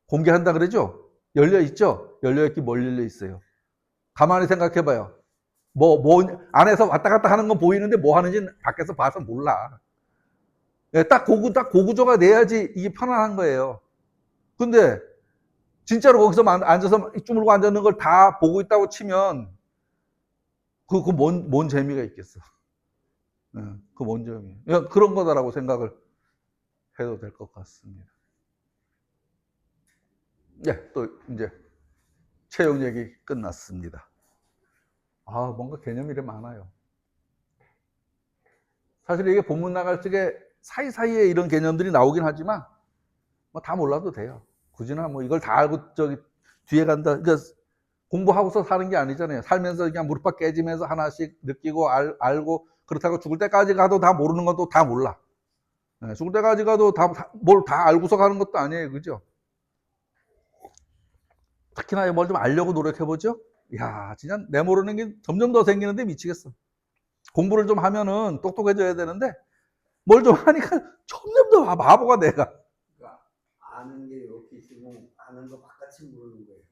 공개한다 그러죠? 열려 있죠? 열려 있긴 뭘 열려 있어요. 가만히 생각해 봐요. 안에서 왔다 갔다 하는 건 보이는데 뭐 하는지 밖에서 봐서 몰라. 딱 고구조가 내야지 이게 편안한 거예요. 근데 진짜로 거기서 앉아서 주물고 앉았는 걸 다 보고 있다고 치면 뭔 재미가 있겠어. 뭔 재미. 그런 거다라고 생각을 해도 될 것 같습니다. 또 이제 채용 얘기 끝났습니다. 뭔가 개념이 많아요. 사실 이게 본문 나갈 적에 사이사이에 이런 개념들이 나오긴 하지만 뭐 다 몰라도 돼요. 굳이나 뭐 이걸 다 알고 뒤에 간다. 그러니까 공부하고서 사는 게 아니잖아요. 살면서 그냥 무릎팍 깨지면서 하나씩 느끼고 알고 그렇다고 죽을 때까지 가도 다 모르는 건 또 다 몰라. 죽을 때까지 가도 뭘 다 알고서 가는 것도 아니에요. 그죠? 특히나 뭘 좀 알려고 노력해보죠? 야, 진짜 내 모르는 게 점점 더 생기는데 미치겠어. 공부를 좀 하면은 똑똑해져야 되는데 뭘 좀 하니까 점점 더 바보가 내가. 그러니까 아는 게 이렇게 있으면 아는 거 바깥이 모르는 거예요.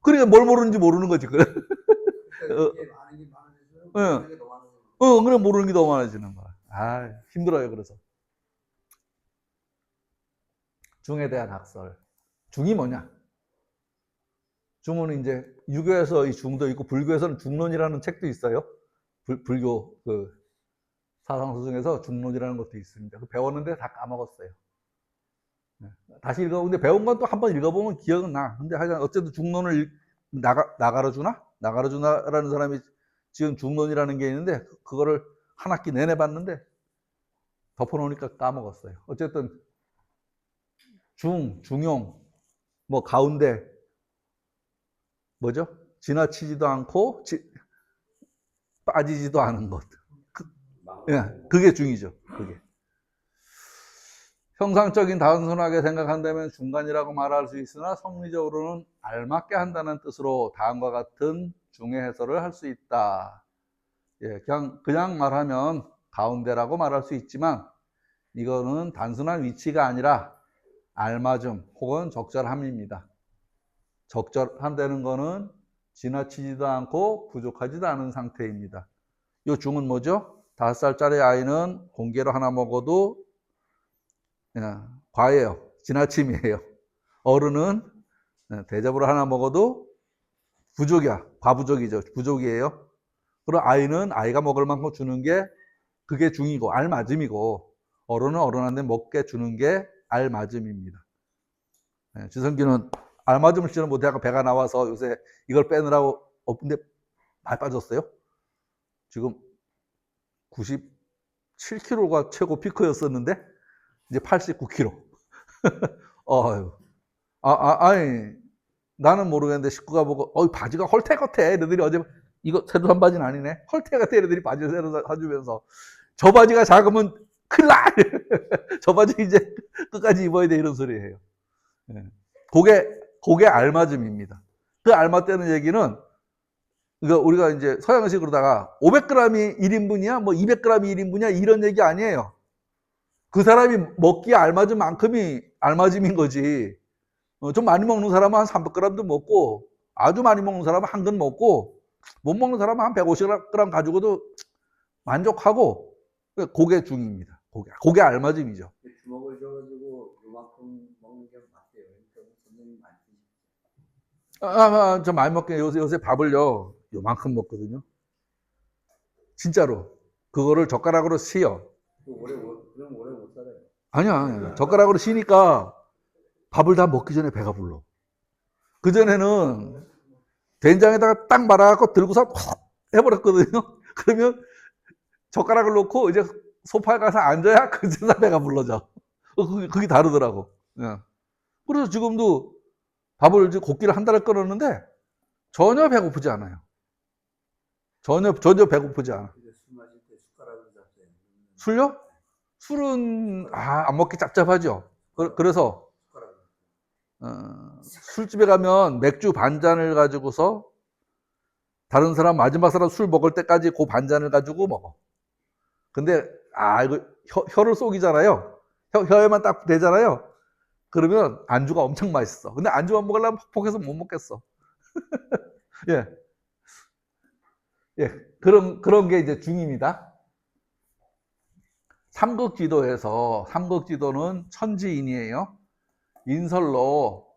그러니까 뭘 모르는지 모르는 거지. 그러니까 이게 아는 게 많아지면 모르는 게 더 많아지는 거예요. 그래 모르는 게 더 많아지는 거야. 힘들어요. 그래서 중에 대한 학설. 중이 뭐냐? 중은 이제 유교에서 이 중도 있고 불교에서는 중론이라는 책도 있어요. 불교 그 사상서 중에서 중론이라는 것도 있습니다. 배웠는데 다 까먹었어요. 다시 읽어보는데 배운 건 또 한 번 읽어보면 기억은 나. 근데 하여간 어쨌든 중론을 나가르주나라는 사람이 지금 중론이라는 게 있는데 그거를 한 학기 내내 봤는데 덮어놓으니까 까먹었어요. 어쨌든 중용, 뭐 가운데 뭐죠? 지나치지도 않고 빠지지도 않은 것. 그게 중이죠. 그게. 형상적인 단순하게 생각한다면 중간이라고 말할 수 있으나 성리적으로는 알맞게 한다는 뜻으로 다음과 같은 중의 해설을 할 수 있다. 예, 그냥 말하면 가운데라고 말할 수 있지만 이거는 단순한 위치가 아니라 알맞음 혹은 적절함입니다. 적절한다는 거는 지나치지도 않고 부족하지도 않은 상태입니다. 이 중은 뭐죠? 5살짜리 아이는 공개로 하나 먹어도 과예요. 지나침이에요. 어른은 대접으로 하나 먹어도 부족이야. 과부족이죠. 부족이에요. 그럼 아이는 아이가 먹을 만큼 주는 게 그게 중이고 알맞음이고 어른은 어른한테 먹게 주는 게 알맞음입니다. 지성기는 알맞음을 쓰는 못해서 배가 나와서 요새 이걸 빼느라고 근데 많이 빠졌어요. 지금 97kg가 최고 피크였었는데 이제 89kg. 아니 나는 모르겠는데 식구가 보고 바지가 헐테 같아. 애들이 어제 이거 새로 산 바지는 아니네. 헐테 같아. 애들이 바지를 새로 사주면서 저 바지가 작으면 큰일 나. 저 바지 이제 끝까지 입어야 돼 이런 소리예요. 그게 알맞음입니다. 그 알맞다는 얘기는 그러니까 우리가 이제 서양식으로다가 500g이 1인분이야, 뭐 200g이 1인분이야 이런 얘기 아니에요. 그 사람이 먹기에 알맞은 만큼이 알맞음인 거지. 좀 많이 먹는 사람은 한 300g도 먹고 아주 많이 먹는 사람은 한 근 먹고 못 먹는 사람은 한 150g 가지고도 만족하고 그게 중입니다. 그게 알맞음이죠. 주먹을 줘가지고 요만큼 먹는 게 맞대요. 그러니까 선생님 많이 저 많이 먹게 요새 밥을요 요만큼 먹거든요. 진짜로 그거를 젓가락으로 씌어. 그럼 오래 못 살아요. 아니야. 젓가락으로 씌니까 밥을 다 먹기 전에 배가 불러. 그전에는 된장에다가 딱 말아갖고 들고서 확 해버렸거든요. 그러면 젓가락을 놓고 이제 소파에 가서 앉아야 그제서 배가 불러져. 그게 다르더라고. 그래서 지금도 밥을 이제 곱기를 한 달을 끊었는데 전혀 배고프지 않아요. 전혀 배고프지 않아. 술 마실 때 숟가락을 잡세요. 술요? 술은 안 먹기 짭짭하죠. 그래서 술집에 가면 맥주 반잔을 가지고서 다른 사람 마지막 사람 술 먹을 때까지 그 반잔을 가지고 먹어. 근데 이거 혀를 쏘기잖아요. 혀에만 딱 대잖아요. 그러면 안주가 엄청 맛있어. 근데 안주만 먹으려면 퍽퍽해서 못 먹겠어. 예. 그런 게 이제 중입니다. 삼극지도는 천지인이에요. 인설로,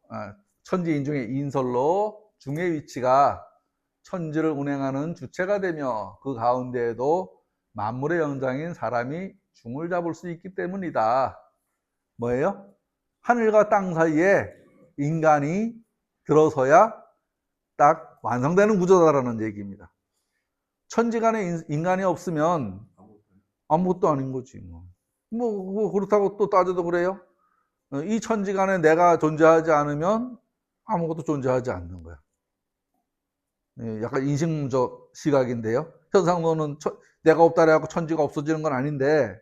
천지인 중에 인설로 중의 위치가 천지를 운행하는 주체가 되며 그 가운데에도 만물의 영장인 사람이 중을 잡을 수 있기 때문이다. 뭐예요? 하늘과 땅 사이에 인간이 들어서야 딱 완성되는 구조다라는 얘기입니다. 천지간에 인간이 없으면 아무것도 아닌 거지. 뭐 그렇다고 또 따져도 그래요. 이 천지간에 내가 존재하지 않으면 아무것도 존재하지 않는 거야. 약간 인식론적 시각인데요. 현상론은 내가 없다 그래갖고 천지가 없어지는 건 아닌데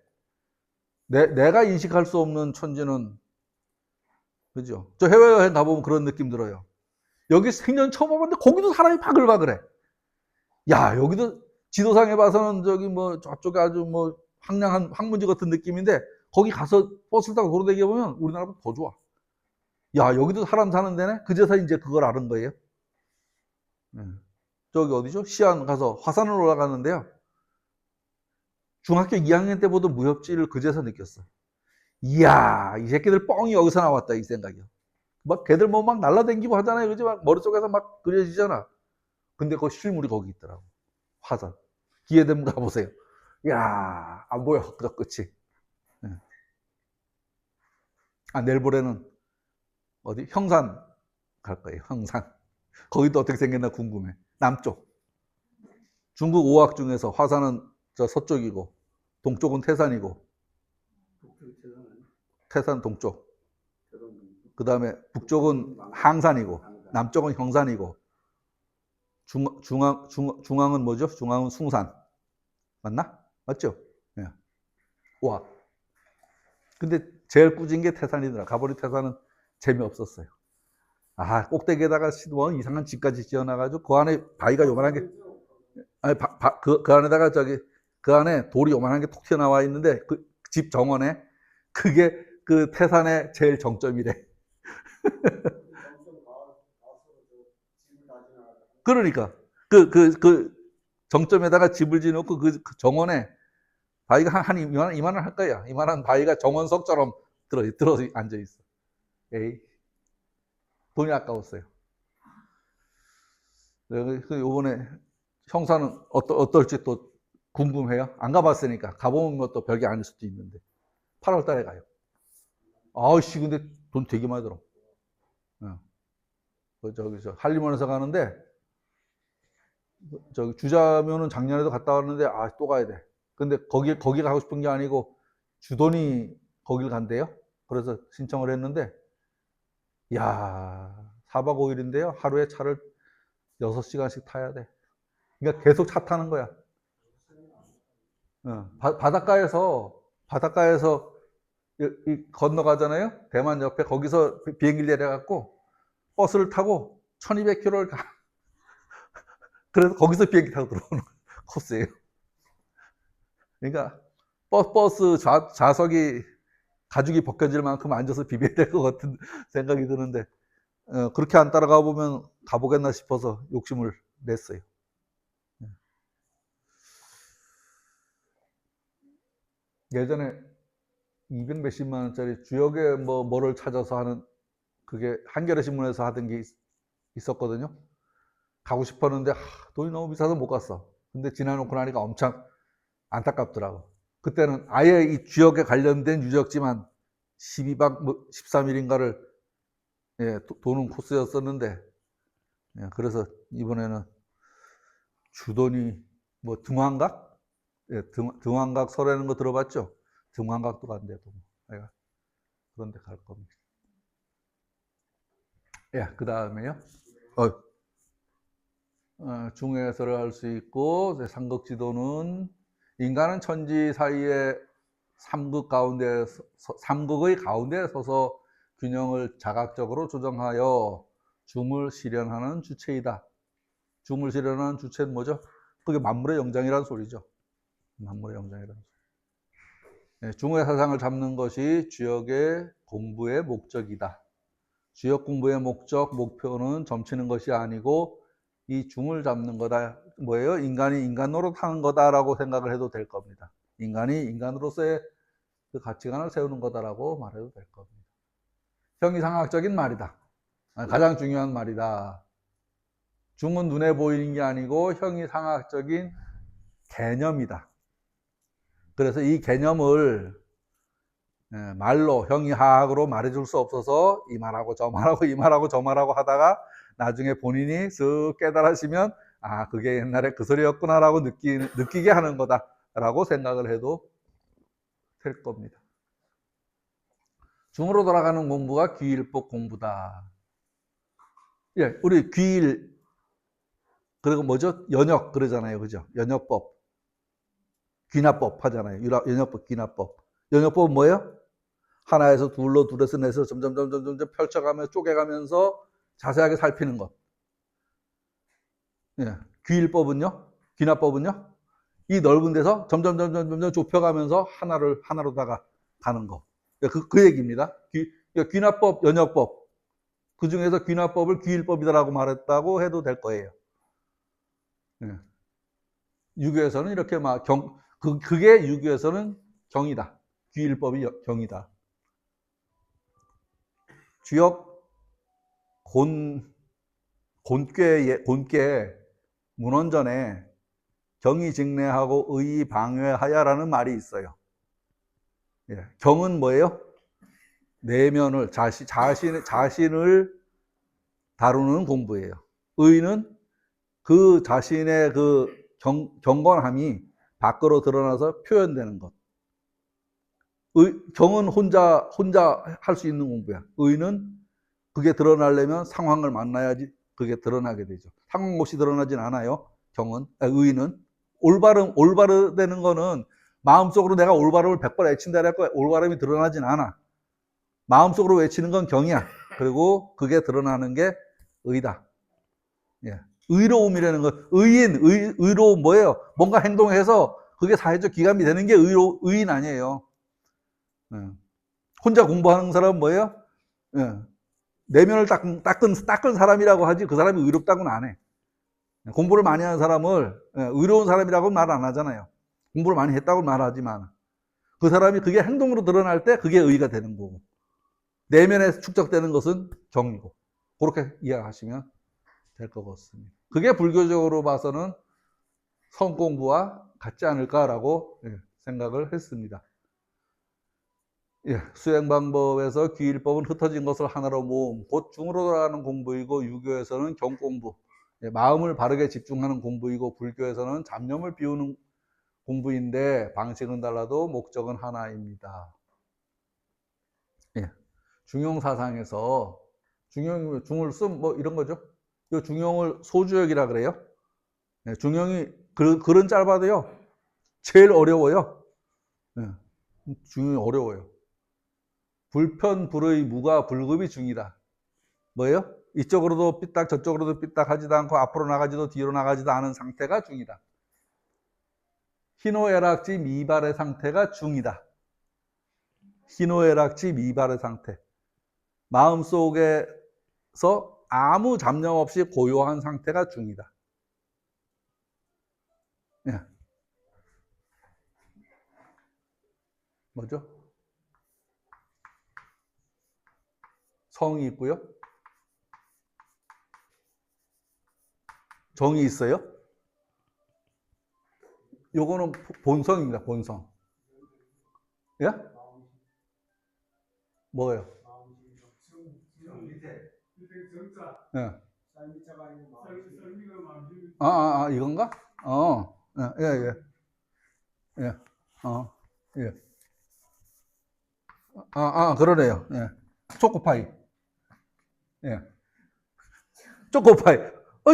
내가 인식할 수 없는 천지는 그죠? 저 해외여행 가보면 그런 느낌 들어요. 여기 생전 처음 와봤는데 거기도 사람이 바글바글해. 야 여기도 지도상에 봐서는 저기 뭐 저쪽에 아주 뭐 황량한 황무지 같은 느낌인데 거기 가서 버스를 타고 돌아다니게 보면 우리나라보다 더 좋아. 야 여기도 사람 사는 데네? 그제서 이제 그걸 아는 거예요. 저기 어디죠? 시안 가서 화산을 올라가는데요. 중학교 2학년 때 보던 무협지를 그제서 느꼈어. 이야 이 새끼들 뻥이 여기서 나왔다 이 생각이요. 막 걔들 뭐 막 날라다니고 하잖아요. 그지? 막 머릿속에서 막 그려지잖아. 근데 그 실물이 거기 있더라고. 화산. 기회 되면 가보세요. 이야 안 보여 저 끝이. 내일 모레는 어디 형산 갈 거예요. 형산. 거기도 어떻게 생겼나 궁금해. 남쪽. 중국 5확 중에서 화산은 저 서쪽이고 동쪽은 태산이고 태산 동쪽. 그 다음에 북쪽은 항산이고, 남쪽은 형산이고, 중앙은 뭐죠? 중앙은 숭산. 맞나? 맞죠? 예. 와. 근데 제일 꾸진 게 태산이더라. 가버리 태산은 재미없었어요. 아, 꼭대기에다가 뭐 이상한 집까지 지어놔가지고 그 안에 바위가 요만한 게, 아니, 그 안에다가 그 안에 돌이 요만한 게 톡 튀어나와 있는데 그 집 정원에 그게 그 태산의 제일 정점이래. 그러니까 그 정점에다가 집을 지어놓고 그 정원에 바위가 한 이만한 할 거야. 이만한 바위가 정원석처럼 들어 앉아 있어. 에이, 돈이 아까웠어요. 요번에 형사는 어떨지 또 궁금해요. 안 가봤으니까. 가보면 뭐 또 별게 아닐 수도 있는데. 8월 달에 가요. 아우씨, 근데 돈 되게 많이 들어. 저기서 한림원에서 가는데, 저기 주자면은 작년에도 갔다 왔는데, 아, 또 가야 돼. 근데 거기 가고 싶은 게 아니고, 주돈이 거길 간대요. 그래서 신청을 했는데, 야 4박 5일인데요. 하루에 차를 6시간씩 타야 돼. 그러니까 계속 차 타는 거야. 바닷가에서 건너가잖아요. 대만 옆에 거기서 비행기를 내려갖고 버스를 타고 1200km를 가. 그래서 거기서 비행기 타고 들어오는 코스예요. 그러니까 버스 좌석이 가죽이 벗겨질 만큼 앉아서 비벼야 될 것 같은 생각이 드는데 그렇게 안 따라가 보면 가보겠나 싶어서 욕심을 냈어요. 예전에 200 몇십만 원짜리 주역에 뭐를 찾아서 하는 그게 한겨레 신문에서 하던 게 있었거든요. 가고 싶었는데 돈이 너무 비싸서 못 갔어. 근데 지나놓고 나니까 엄청 안타깝더라고. 그때는 아예 이 주역에 관련된 유적지만 12박 13일인가를 도는 코스였었는데 그래서 이번에는 주돈이 뭐 등왕각? 등왕각 설하는 거 들어봤죠? 등왕각도 간대도 내가 그런 데 갈 겁니다. 그 다음에요. 중해설을 할 수 있고 삼극지도는 인간은 천지 사이에 삼극의 가운데에 서서 균형을 자각적으로 조정하여 중을 실현하는 주체이다. 중을 실현하는 주체는 뭐죠? 그게 만물의 영장이라는 소리죠. 만물의 영장이라는 소리. 중의 사상을 잡는 것이 주역의 공부의 목적이다. 주역 공부의 목표는 점치는 것이 아니고 이 중을 잡는 거다. 뭐예요? 인간이 인간 노릇하는 거다라고 생각을 해도 될 겁니다. 인간이 인간으로서의 그 가치관을 세우는 거다라고 말해도 될 겁니다. 형이상학적인 말이다. 가장 중요한 말이다. 중은 눈에 보이는 게 아니고 형이상학적인 개념이다. 그래서 이 개념을 말로 형이하학으로 말해줄 수 없어서 이 말하고 저 말하고 이 말하고 저 말하고 하다가 나중에 본인이 쓱 깨달으시면 아 그게 옛날에 그 소리였구나라고 느끼게 하는 거다라고 생각을 해도 될 겁니다. 중으로 돌아가는 공부가 귀일법 공부다. 우리 귀일 그리고 뭐죠? 연역 그러잖아요, 그죠? 연역법, 귀납법 하잖아요. 연역법, 귀납법. 연역법은 뭐예요? 하나에서 둘로, 둘에서 넷으로 점점 펼쳐가면서 쪼개가면서 자세하게 살피는 것. 귀일법은요? 귀납법은요? 이 넓은 데서 점점 좁혀가면서 하나로다가 가는 거. 그 얘기입니다. 귀납법, 연역법. 그 중에서 귀납법을 귀일법이다라고 말했다고 해도 될 거예요. 유교에서는 이렇게 그게 유교에서는 경이다. 귀일법이 경이다. 주역 곤께 문헌전에 경이 직내하고 의의 방해하야라는 말이 있어요. 경은 뭐예요? 내면을 자신을 다루는 공부예요. 의는 그 자신의 그 경건함이 밖으로 드러나서 표현되는 것. 경은 혼자 할 수 있는 공부야. 의는 그게 드러나려면 상황을 만나야지 그게 드러나게 되죠. 상황 없이 드러나진 않아요. 의는. 올바르되는 거는 마음속으로 내가 올바름을 100번 외친다 할까 올바름이 드러나진 않아. 마음속으로 외치는 건 경이야. 그리고 그게 드러나는 게 의다. 예. 의로움이라는 거, 의로움 뭐예요? 뭔가 행동해서 그게 사회적 기감이 되는 게 의인 아니에요. 예. 혼자 공부하는 사람은 뭐예요? 예. 내면을 닦은 사람이라고 하지 그 사람이 의롭다고는 안 해. 공부를 많이 하는 사람을 의로운 사람이라고 말 안 하잖아요. 공부를 많이 했다고 말하지만 그 사람이 그게 행동으로 드러날 때 그게 의가 되는 거고 내면에 축적되는 것은 경이고 그렇게 이해하시면 될 것 같습니다. 그게 불교적으로 봐서는 성공부와 같지 않을까라고 생각을 했습니다. 수행 방법에서 귀일법은 흩어진 것을 하나로 모음, 곧 중으로 돌아가는 공부이고 유교에서는 경공부, 마음을 바르게 집중하는 공부이고 불교에서는 잡념을 비우는 공부인데 방식은 달라도 목적은 하나입니다. 중용사상에서 중을 쓴 뭐 이런 거죠. 이 중용을 소주역이라 그래요. 중용이 글은 짧아도요 제일 어려워요. 중용이 어려워요. 불편불의 무가 불급이 중이다. 뭐예요? 이쪽으로도 삐딱 저쪽으로도 삐딱 하지도 않고 앞으로 나가지도 뒤로 나가지도 않은 상태가 중이다. 희노애락지 미발의 상태가 중이다. 희노애락지 미발의 상태. 마음속에서 아무 잡념 없이 고요한 상태가 중이다. 뭐죠? 성이 있고요. 정이 있어요. 요거는 본성입니다. 본성. 예? 뭐예요? 예. 이건가? 예. 예. 예. 그러네요. 예. 초코파이. 예. 초코파이.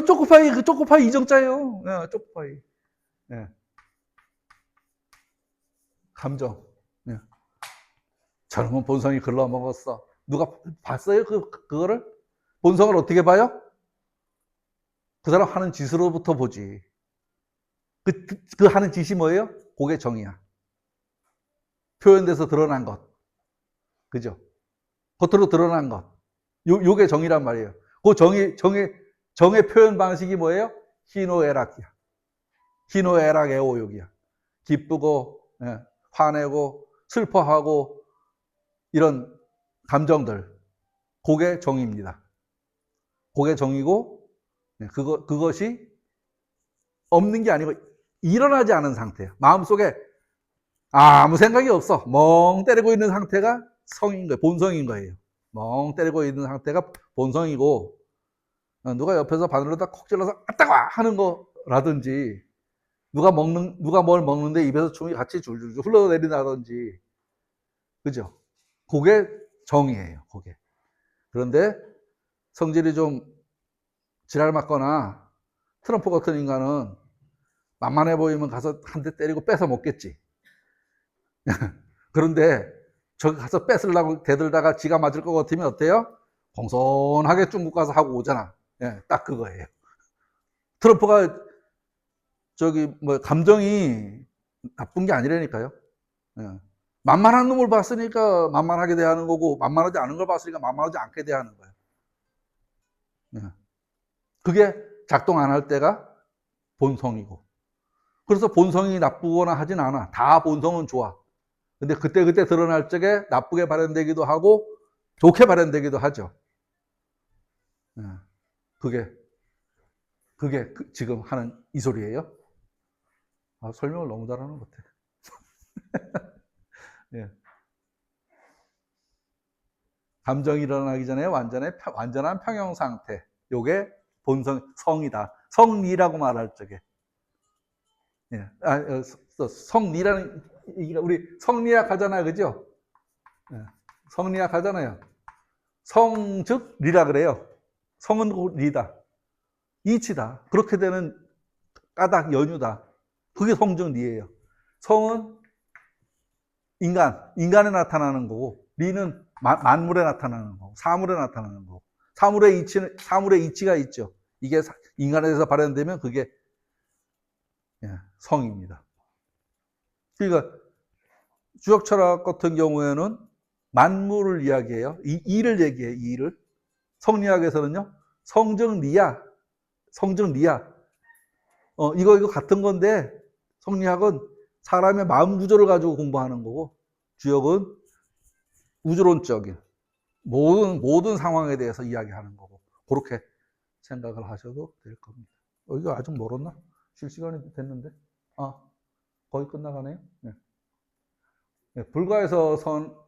초코파이, 그 초코파이 이정자예요. 예, 초코파이. 예. 감정. 예. 저놈은 본성이 글러먹었어. 누가 봤어요? 그거를? 본성을 어떻게 봐요? 그 사람 하는 짓으로부터 보지. 그 하는 짓이 뭐예요? 그게 정이야. 표현돼서 드러난 것. 그죠? 겉으로 드러난 것. 요게 정이란 말이에요. 그 정의 표현 방식이 뭐예요? 희노애락이야. 희노애락 애오욕이야. 기쁘고, 화내고, 슬퍼하고, 이런 감정들. 그게 정입니다. 그게 정이고, 그것이 없는 게 아니고, 일어나지 않은 상태예요. 마음속에 아무 생각이 없어. 멍 때리고 있는 상태가 성인 거예요. 본성인 거예요. 멍 때리고 있는 상태가 본성이고, 누가 옆에서 바늘로다 콕 찔러서 아따가 하는 거라든지, 누가 뭘 먹는데 입에서 춤이 같이 줄줄줄 흘러내린다든지, 그죠? 그게 정이에요. 그게. 그런데 성질이 좀 지랄 맞거나 트럼프 같은 인간은 만만해 보이면 가서 한 대 때리고 뺏어 먹겠지. 그런데 저기 가서 뺏으려고 대들다가 지가 맞을 것 같으면 어때요? 공손하게 중국 가서 하고 오잖아. 딱 그거예요. 트럼프가 감정이 나쁜 게 아니라니까요. 만만한 놈을 봤으니까 만만하게 대하는 거고, 만만하지 않은 걸 봤으니까 만만하지 않게 대하는 거예요. 그게 작동 안 할 때가 본성이고. 그래서 본성이 나쁘거나 하진 않아. 다 본성은 좋아. 근데 그때 드러날 적에 나쁘게 발현되기도 하고, 좋게 발현되기도 하죠. 그게 지금 하는 이 소리예요. 설명을 너무 잘하는 것 같아. 예. 감정이 일어나기 전에 완전한 평형 상태. 요게 성이다. 성리라고 말할 적에. 성리라는, 우리 성리학 하잖아요. 그죠? 성리학 하잖아요. 성 즉 리라 그래요. 성은 곧 리다. 이치다. 그렇게 되는 까닭 연유다. 그게 성즉 리예요. 성은 인간에 나타나는 거고, 리는 만물에 나타나는 거고, 사물에 나타나는 거고. 사물의 이치가 있죠. 이게 인간에 대해서 발현되면 그게 성입니다. 그러니까 주역 철학 같은 경우에는 만물을 이야기해요. 이를 얘기해요. 이를. 성리학에서는요. 성즉 리야. 이거 같은 건데 성리학은 사람의 마음 구조를 가지고 공부하는 거고 주역은 우주론적인 모든 상황에 대해서 이야기하는 거고 그렇게 생각을 하셔도 될 겁니다. 이거 아직 멀었나? 쉴 시간이 됐는데 거의 끝나가네요. 네. 불가에서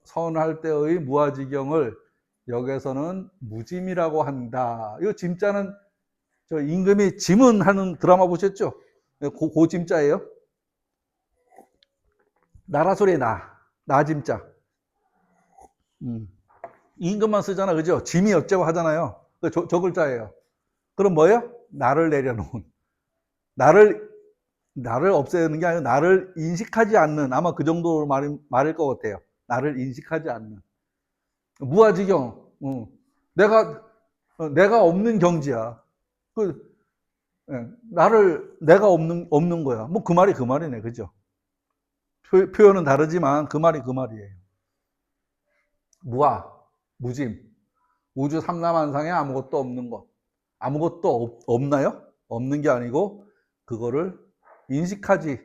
선할 때의 무아지경을 여기서는 무짐이라고 한다. 이 짐자는 저 임금이 짐은 하는 드라마 보셨죠? 고 짐자예요. 나라 소리에 나 짐자. 임금만 쓰잖아, 그죠? 짐이 어쩌고 하잖아요. 저 글자예요. 그럼 뭐예요? 나를 내려놓은. 나를 없애는 게 아니라 나를 인식하지 않는, 아마 그 정도 말일 것 같아요. 나를 인식하지 않는. 무아지경. 내가 없는 경지야. 내가 없는 거야. 뭐 그 말이네. 그죠? 표현은 다르지만 그 말이에요. 무아, 무짐. 우주 삼라만상에 아무것도 없는 것. 아무것도 없나요? 없는 게 아니고 그거를 인식하지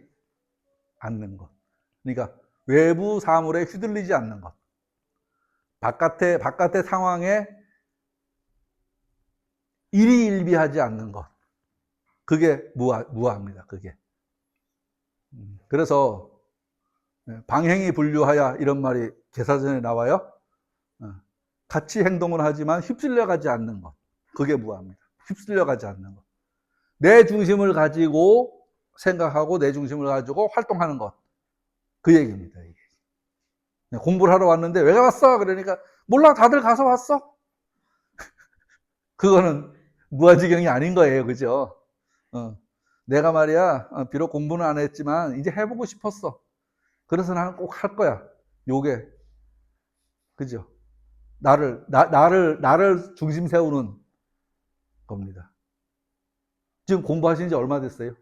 않는 것. 그러니까 외부 사물에 휘둘리지 않는 것. 바깥의 상황에 일희일비하지 않는 것. 그게 무아입니다. 그게. 그래서 방행이 분류하야 이런 말이 개사전에 나와요. 같이 행동을 하지만 휩쓸려 가지 않는 것. 그게 무아입니다. 휩쓸려 가지 않는 것. 내 중심을 가지고 생각하고 내 중심을 가지고 활동하는 것. 그 얘기입니다. 이게. 공부를 하러 왔는데 왜 왔어? 그러니까 몰라, 다들 가서 왔어. 그거는 무아지경이 아닌 거예요. 그죠? 내가 말이야 비록 공부는 안 했지만 이제 해보고 싶었어. 그래서 나는 꼭 할 거야. 요게 그죠? 나를 중심 세우는 겁니다. 지금 공부하신 지 얼마 됐어요?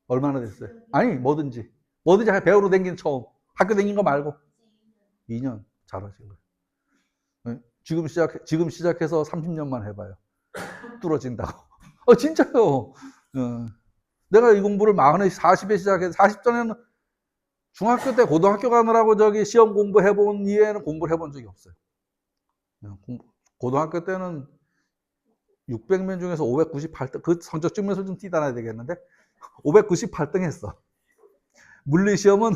얼마나 됐어요? 아니 뭐든지 배우러 댕긴 처음 학교 댕긴 거 말고 2년 잘하신 거예요. 지금 시작해서 30년만 해봐요. 뚫어진다고. 진짜요. 내가 이 공부를 40에 시작해서 40전에는 중학교 때 고등학교 가느라고 저기 시험 공부해본 이외에는 공부를 해본 적이 없어요. 고등학교 때는 600명 중에서 598등, 그 성적 증명서 좀 띄다 놔야 되겠는데 598등 했어. 물리 시험은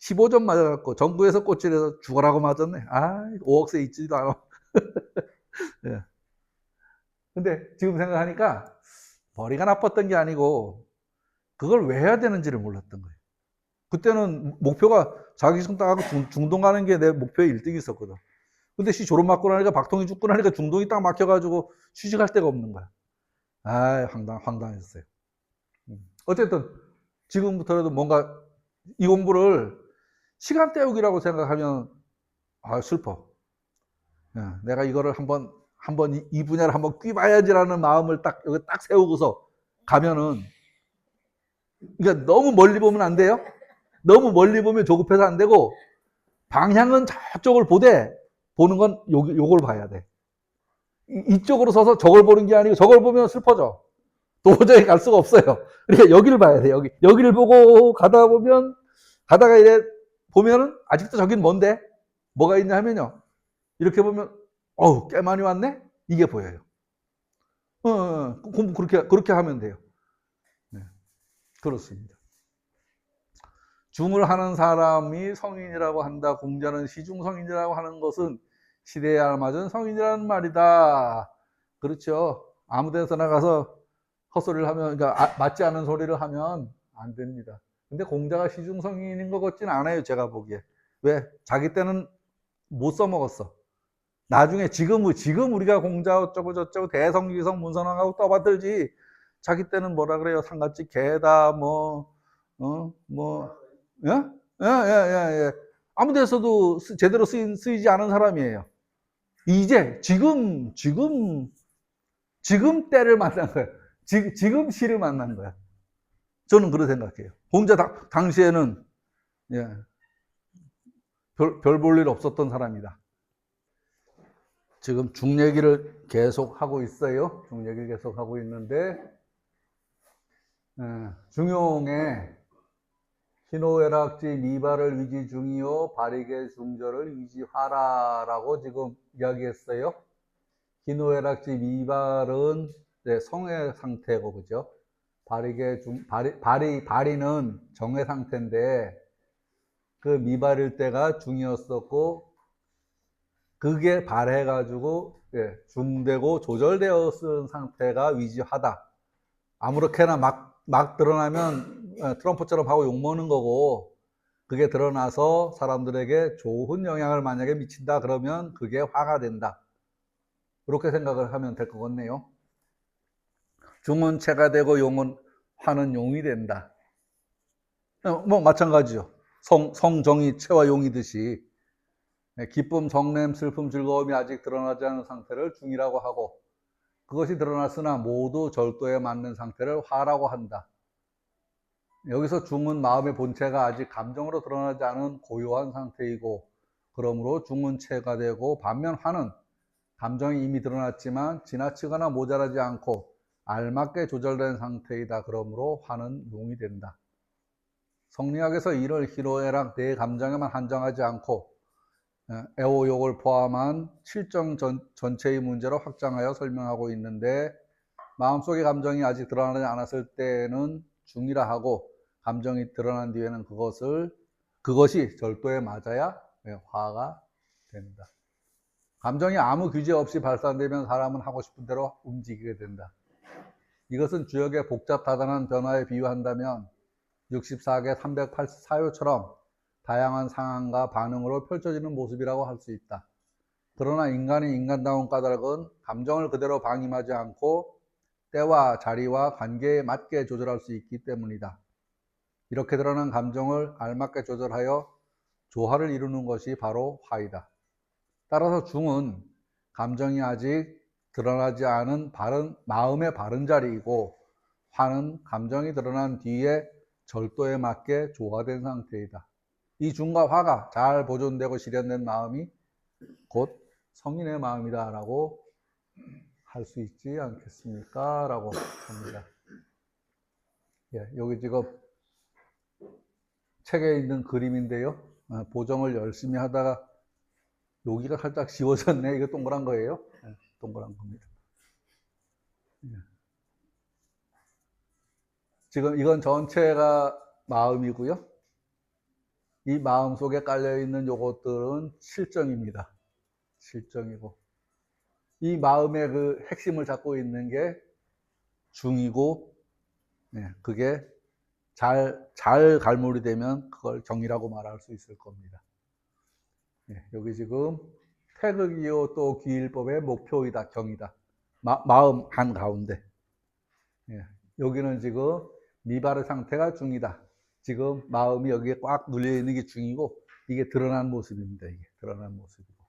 15점 맞아갖고 전국에서 꼬치려서 죽어라고 맞았네. 5억세 있지도 않아. 예. 근데 지금 생각하니까 머리가 나빴던 게 아니고 그걸 왜 해야 되는지를 몰랐던 거예요. 그때는 목표가 자기성 따고 중동 가는 게 내 목표의 1등이 있었거든. 근데 졸업 맞고 나니까 박통이 죽고 나니까 중동이 딱 막혀가지고 취직할 데가 없는 거야. 황당했어요. 어쨌든 지금부터라도 뭔가 이 공부를 시간 때우기라고 생각하면 슬퍼. 내가 이거를 한번 이 분야를 한번 꿰봐야지라는 마음을 여기 딱 세우고서 가면은, 그러니까 너무 멀리 보면 안 돼요. 너무 멀리 보면 조급해서 안 되고 방향은 저쪽을 보는 건 요걸 봐야 돼. 이쪽으로 서서 저걸 보는 게 아니고 저걸 보면 슬퍼져. 도저히 갈 수가 없어요. 그러니까 여기를 봐야 돼. 여기를 보고 가다가 이래 보면은 아직도 저긴 뭔데? 뭐가 있냐 하면요. 이렇게 보면 꽤 많이 왔네? 이게 보여요. 공부 그렇게 하면 돼요. 네, 그렇습니다. 중을 하는 사람이 성인이라고 한다. 공자는 시중성인이라고 하는 것은 시대에 알맞은 성인이라는 말이다. 그렇죠. 아무 데서나 가서 헛소리를 하면, 그러니까 맞지 않은 소리를 하면 안 됩니다. 근데 공자가 시중성인인 것 같진 않아요. 제가 보기에. 왜? 자기 때는 못 써먹었어. 나중에 지금 우리가 공자 어쩌고 저쩌고 대성기성 문선왕하고 떠받들지. 자기 때는 뭐라 그래요? 상갓집 개다 예? 예. 아무 데서도 제대로 쓰이지 않은 사람이에요. 이제 지금 때를 만난 거야. 지금 시를 만난 거야. 저는 그렇게 생각해요. 공자 당시에는 예, 별 볼 일 없었던 사람이다. 지금 중 얘기를 계속 하고 있어요. 중 얘기를 계속 하고 있는데 중용에 희노애락지 미발을 위지 중이요 발익의 중절을 위지하라라고 지금 이야기했어요. 희노애락지 미발은 성의 상태고 그죠? 발이는 정의 상태인데 그 미발일 때가 중이었었고 그게 발해가지고 중되고 조절되었은 상태가 위지하다. 아무렇게나 막 드러나면 트럼프처럼 하고 욕먹는 거고 그게 드러나서 사람들에게 좋은 영향을 만약에 미친다 그러면 그게 화가 된다. 그렇게 생각을 하면 될 것 같네요. 중은 체가 되고 용은 화는 용이 된다. 뭐 마찬가지죠. 성정이 체와 용이듯이 기쁨, 성냄, 슬픔, 즐거움이 아직 드러나지 않은 상태를 중이라고 하고 그것이 드러났으나 모두 절도에 맞는 상태를 화라고 한다. 여기서 중은 마음의 본체가 아직 감정으로 드러나지 않은 고요한 상태이고 그러므로 중은 체가 되고 반면 화는 감정이 이미 드러났지만 지나치거나 모자라지 않고 알맞게 조절된 상태이다. 그러므로 화는 용이 된다. 성리학에서 이를 희노애락 네 감정에만 한정하지 않고 애호욕을 포함한 칠정 전체의 문제로 확장하여 설명하고 있는데 마음속의 감정이 아직 드러나지 않았을 때는 중이라 하고 감정이 드러난 뒤에는 그것이 절도에 맞아야 화가 된다. 감정이 아무 규제 없이 발산되면 사람은 하고 싶은 대로 움직이게 된다. 이것은 주역의 복잡다단한 변화에 비유한다면 64개 384요처럼 다양한 상황과 반응으로 펼쳐지는 모습이라고 할 수 있다. 그러나 인간의 인간다운 까닭은 감정을 그대로 방임하지 않고 때와 자리와 관계에 맞게 조절할 수 있기 때문이다. 이렇게 드러난 감정을 알맞게 조절하여 조화를 이루는 것이 바로 화이다. 따라서 중은 감정이 아직 드러나지 않은 마음의 바른 자리이고 화는 감정이 드러난 뒤에 절도에 맞게 조화된 상태이다. 이 중과 화가 잘 보존되고 실현된 마음이 곧 성인의 마음이다 라고 할 수 있지 않겠습니까? 라고 합니다. 여기 지금 책에 있는 그림인데요. 보정을 열심히 하다가 여기가 살짝 지워졌네. 이거 동그란 거예요. 동그란 겁니다. 지금 이건 전체가 마음이고요. 이 마음 속에 깔려있는 요것들은 실정입니다. 실정이고. 이 마음의 그 핵심을 잡고 있는 게 중이고, 그게 잘 갈무리 되면 그걸 정이라고 말할 수 있을 겁니다. 여기 지금 태극이요 또 귀일법의 목표이다, 경이다. 마음 한가운데. 여기는 지금 미발의 상태가 중이다. 지금 마음이 여기에 꽉 눌려 있는 게 중이고 이게 드러난 모습입니다. 이게 드러난 모습이고.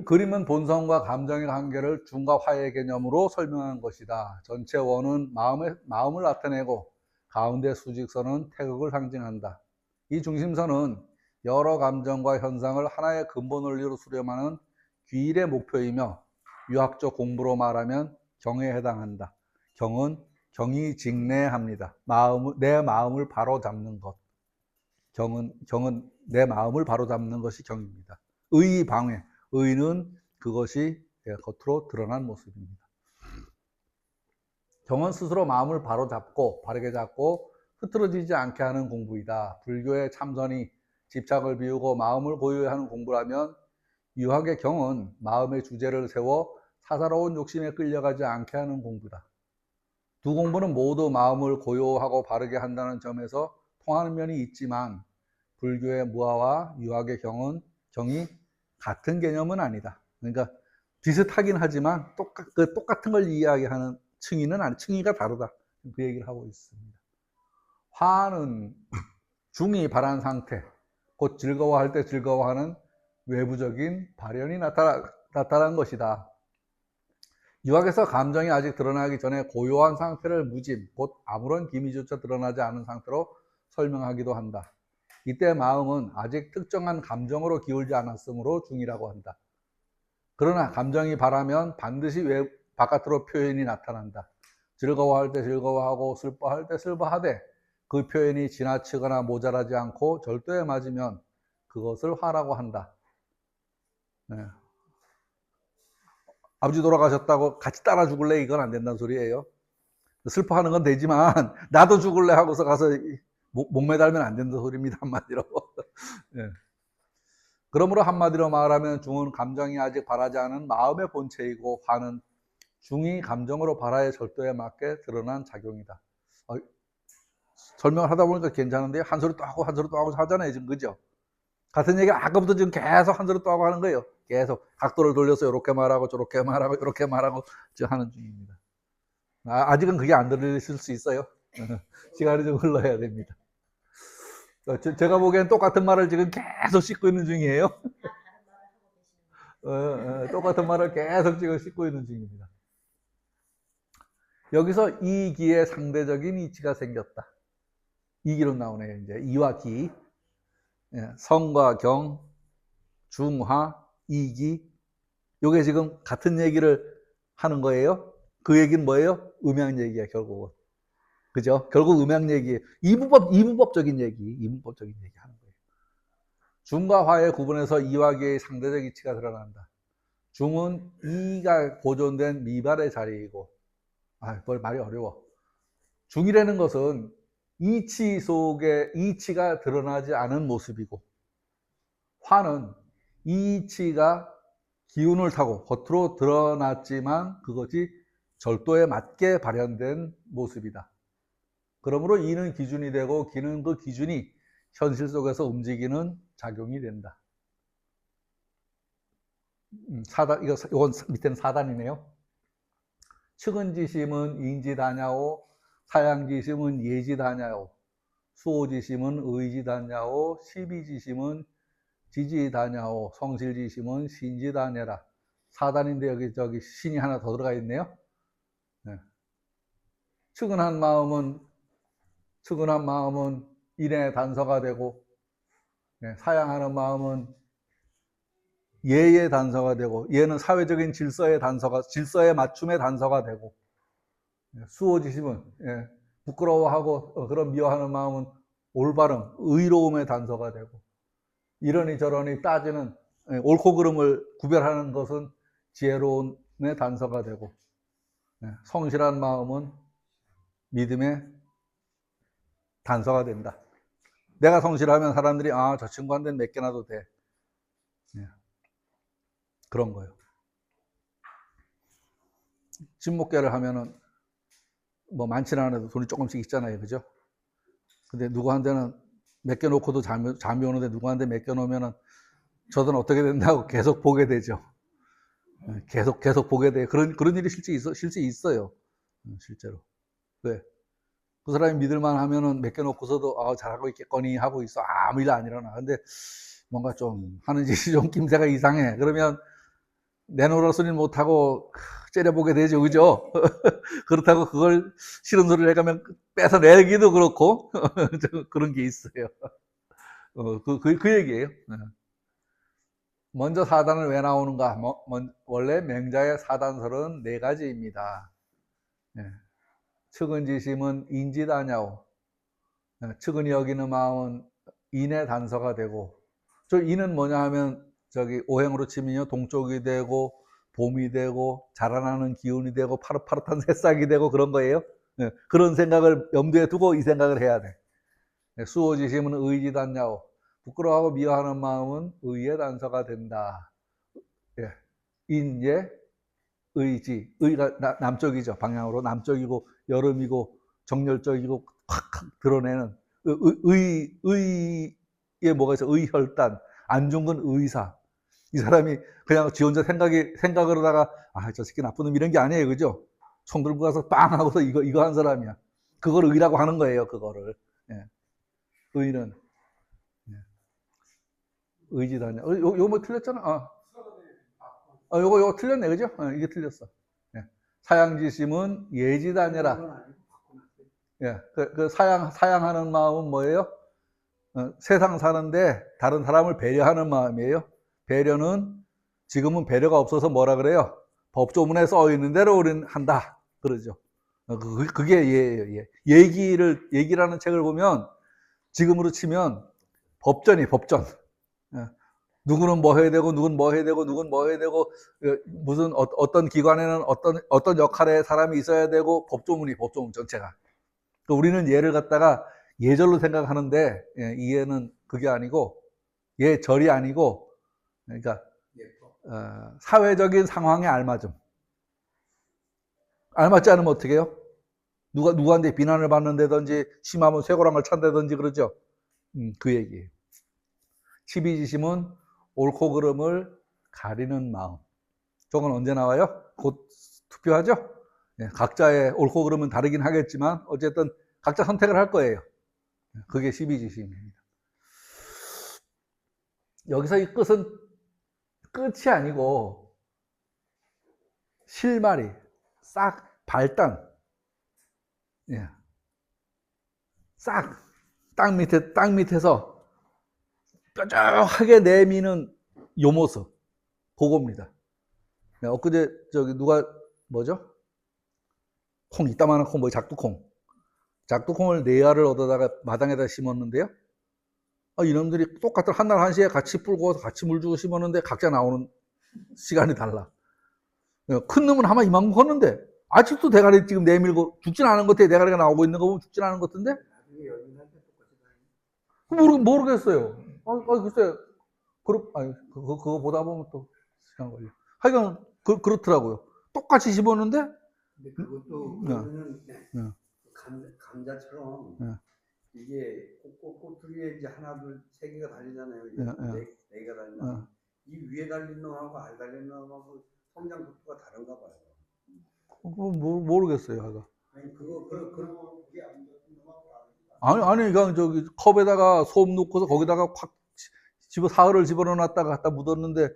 그림은 본성과 감정의 관계를 중과 화의 개념으로 설명한 것이다. 전체 원은 마음을 나타내고 가운데 수직선은 태극을 상징한다. 이 중심선은 여러 감정과 현상을 하나의 근본 원리로 수렴하는 귀일의 목표이며 유학적 공부로 말하면 경에 해당한다. 경이 직내합니다. 내 마음을 바로 잡는 것. 경은 내 마음을 바로 잡는 것이 경입니다. 의의 방해. 의는 그것이 겉으로 드러난 모습입니다. 경은 스스로 마음을 바로 잡고 바르게 잡고 흐트러지지 않게 하는 공부이다. 불교의 참선이 집착을 비우고 마음을 고요히 하는 공부라면 유학의 경은 마음의 주제를 세워 사사로운 욕심에 끌려가지 않게 하는 공부다. 두 공부는 모두 마음을 고요하고 바르게 한다는 점에서 통하는 면이 있지만 불교의 무아와 유학의 경이 같은 개념은 아니다. 그러니까 비슷하긴 하지만 똑같은 걸 이야기하는 층위는 아니, 층위가 다르다. 그 얘기를 하고 있습니다. 화는 중이 발한 상태, 곧 즐거워할 때 즐거워하는 외부적인 발현이 나타난 것이다. 유학에서 감정이 아직 드러나기 전에 고요한 상태를 무짐, 곧 아무런 기미조차 드러나지 않은 상태로 설명하기도 한다. 이때 마음은 아직 특정한 감정으로 기울지 않았으므로 중이라고 한다. 그러나 감정이 발하면 반드시 바깥으로 표현이 나타난다. 즐거워할 때 즐거워하고 슬퍼할 때 슬퍼하되 그 표현이 지나치거나 모자라지 않고 절도에 맞으면 그것을 화라고 한다. 네. 아버지 돌아가셨다고 같이 따라 죽을래? 이건 안 된다는 소리예요. 슬퍼하는 건 되지만 나도 죽을래 하고서 가서 목매달면 안 된다는 소리입니다. 한마디로. 네. 그러므로 한마디로 말하면 중은 감정이 아직 발하지 않은 마음의 본체이고 화는 중이 감정으로 발하의 절도에 맞게 드러난 작용이다. 설명을 하다 보니까 괜찮은데요. 한 소리 또 하고 한 소리 또 하고 하잖아요. 지금 그죠? 같은 얘기 아까부터 지금 계속 한 소리 또 하고 하는 거예요. 계속 각도를 돌려서 이렇게 말하고 저렇게 말하고 이렇게 말하고 지금 하는 중입니다. 아직은 그게 안 들리실 수 있어요. 시간이 좀 흘러야 됩니다. 제가 보기엔 똑같은 말을 지금 계속 씻고 있는 중이에요. 똑같은 말을 계속 지금 씻고 있는 중입니다. 여기서 이기의 상대적인 이치가 생겼다. 이기로 나오네요. 이제 이와 기, 성과 경, 중화, 이기. 요게 지금 같은 얘기를 하는 거예요. 그 얘기는 뭐예요? 음양 얘기야, 결국은. 그죠? 결국 음양 얘기예요. 이분법적인 얘기 하는 거예요. 중과 화의 구분에서 이와 기의 상대적 이치가 드러난다. 중은 이가 보존된 미발의 자리이고, 뭘 말이 어려워. 중이라는 것은 이치 속에 이치가 드러나지 않은 모습이고, 화는 이치가 기운을 타고 겉으로 드러났지만 그것이 절도에 맞게 발현된 모습이다. 그러므로 이는 기준이 되고 기는 그 기준이 현실 속에서 움직이는 작용이 된다. 이건 밑에는 4단이네요. 측은지심은 인지다냐오, 사양지심은 예지다냐오, 수호지심은 의지다냐오, 시비지심은 지지다냐오, 성실지심은 신지다냐라. 4단인데 여기 신이 하나 더 들어가 있네요. 네. 측은한 마음은 인의 단서가 되고, 사양하는 마음은 예의 단서가 되고, 예는 사회적인 질서의 맞춤의 단서가 되고, 수호지심은 부끄러워하고 그런 미워하는 마음은 올바름, 의로움의 단서가 되고, 이러니 저러니 따지는 옳고 그름을 구별하는 것은 지혜로움의 단서가 되고, 성실한 마음은 믿음의 단서가 된다. 내가 성실하면 사람들이 저 친구한테는 맡겨놔도 돼. 그런 거예요. 친목계를 하면은 뭐 많지는 않아도 돈이 조금씩 있잖아요. 그죠? 근데 누구한테는 맡겨놓고도 잠이 오는데 누구한테 맡겨놓으면은 저는 어떻게 된다고 계속 보게 되죠. 계속 보게 돼요. 그런 일이 실제 있어요. 실제로. 왜? 그 사람이 믿을만 하면은 맡겨놓고서도 잘하고 있겠거니 하고 있어. 아무 일 안 일어나. 근데 뭔가 좀 하는 짓이 좀 낌새가 이상해. 그러면 내놓으라 소리는 못하고 째려보게 되죠. 그죠? 그렇다고 그걸 싫은 소리를 해가면 뺏어내기도 그렇고 그런 게 있어요. 그 얘기예요. 먼저 사단을 왜 나오는가? 원래 맹자의 사단설은 4가지입니다. 측은지심은 인지다냐오. 측은이 여기는 마음은 인의 단서가 되고, 저 인은 뭐냐 하면 오행으로 치면요, 동쪽이 되고 봄이 되고 자라나는 기운이 되고 파릇파릇한 새싹이 되고 그런 거예요. 그런 생각을 염두에 두고 이 생각을 해야 돼. 수호지심은 의지다냐오. 부끄러워하고 미워하는 마음은 의의 단서가 된다. 인예, 의지. 의가 남쪽이죠. 방향으로 남쪽이고 여름이고 정열적이고 확 드러내는 의에 뭐가 있어? 의혈단, 안중근 의사. 이 사람이 그냥 지 혼자 생각을 하다가, 아, 저 새끼 나쁜 놈 이런 게 아니에요. 그죠? 총 들고 가서 빵 하고서 이거 한 사람이야. 그걸 의라고 하는 거예요. 그거를. 예. 의는. 예. 의지단이야. 요거 뭐 틀렸잖아. 요거 틀렸네. 그죠? 이게 틀렸어. 예. 사양지심은 예지단이라. 예. 사양하는 마음은 뭐예요? 세상 사는데 다른 사람을 배려하는 마음이에요. 배려는 지금은 배려가 없어서 뭐라 그래요? 법조문에 써 있는 대로 우리는 한다. 그러죠. 그게 예예요. 얘기라는 책을 보면 지금으로 치면 법전이 법전. 누구는 뭐 해야 되고, 누구는 뭐 해야 되고, 누구는 뭐 해야 되고, 무슨 어떤 기관에는 어떤 역할의 사람이 있어야 되고, 법조문 전체가. 우리는 예를 갖다가 예절로 생각하는데, 이해는 그게 아니고, 예절이 아니고, 그러니까 사회적인 상황에 알맞음. 알맞지 않으면 어떻게 해요? 누구한테 비난을 받는다든지, 심하면 쇠고랑을 찬다든지 그러죠. 그 얘기예요. 12지심은 옳고 그름을 가리는 마음. 저건 언제 나와요? 곧 투표하죠? 각자의 옳고 그름은 다르긴 하겠지만 어쨌든 각자 선택을 할 거예요. 그게 12지심입니다. 여기서 이 끝이 아니고 실마리, 싹, 발단, 싹 땅 밑에서 뾰족하게 내미는 요 모습, 그겁니다. 엊그제 누가 뭐죠? 콩 이따만한 콩, 작두콩을 4알을 얻어다가 마당에다 심었는데요. 이놈들이 똑같은 한날 한시에 같이 불고 같이 물 주고 심었는데 각자 나오는 시간이 달라. 큰 놈은 아마 이만큼 컸는데 아직도 대가리 지금 내밀고 죽진 않은 것 같아. 대가리가 나오고 있는 거 보면 죽진 않은 것 같은데 모르겠어요. 글쎄 그거 보다 보면 또 시간 걸려. 하여간 그렇더라고요. 똑같이 심었는데 근데 그것도 그러면은 감자처럼 이게 꼬투리에 이제 하나 둘 세 개가 달리잖아요. 네 개가 달리나. 이 위에 달린 놈하고 아래 달린 놈하고 성장 속도가 다른가 봐요. 모르겠어요. 하여간. 아니 그거 아니 그냥 컵에다가 소금 넣고서 거기다가 확 사흘을 집어넣어놨다가 갖다 묻었는데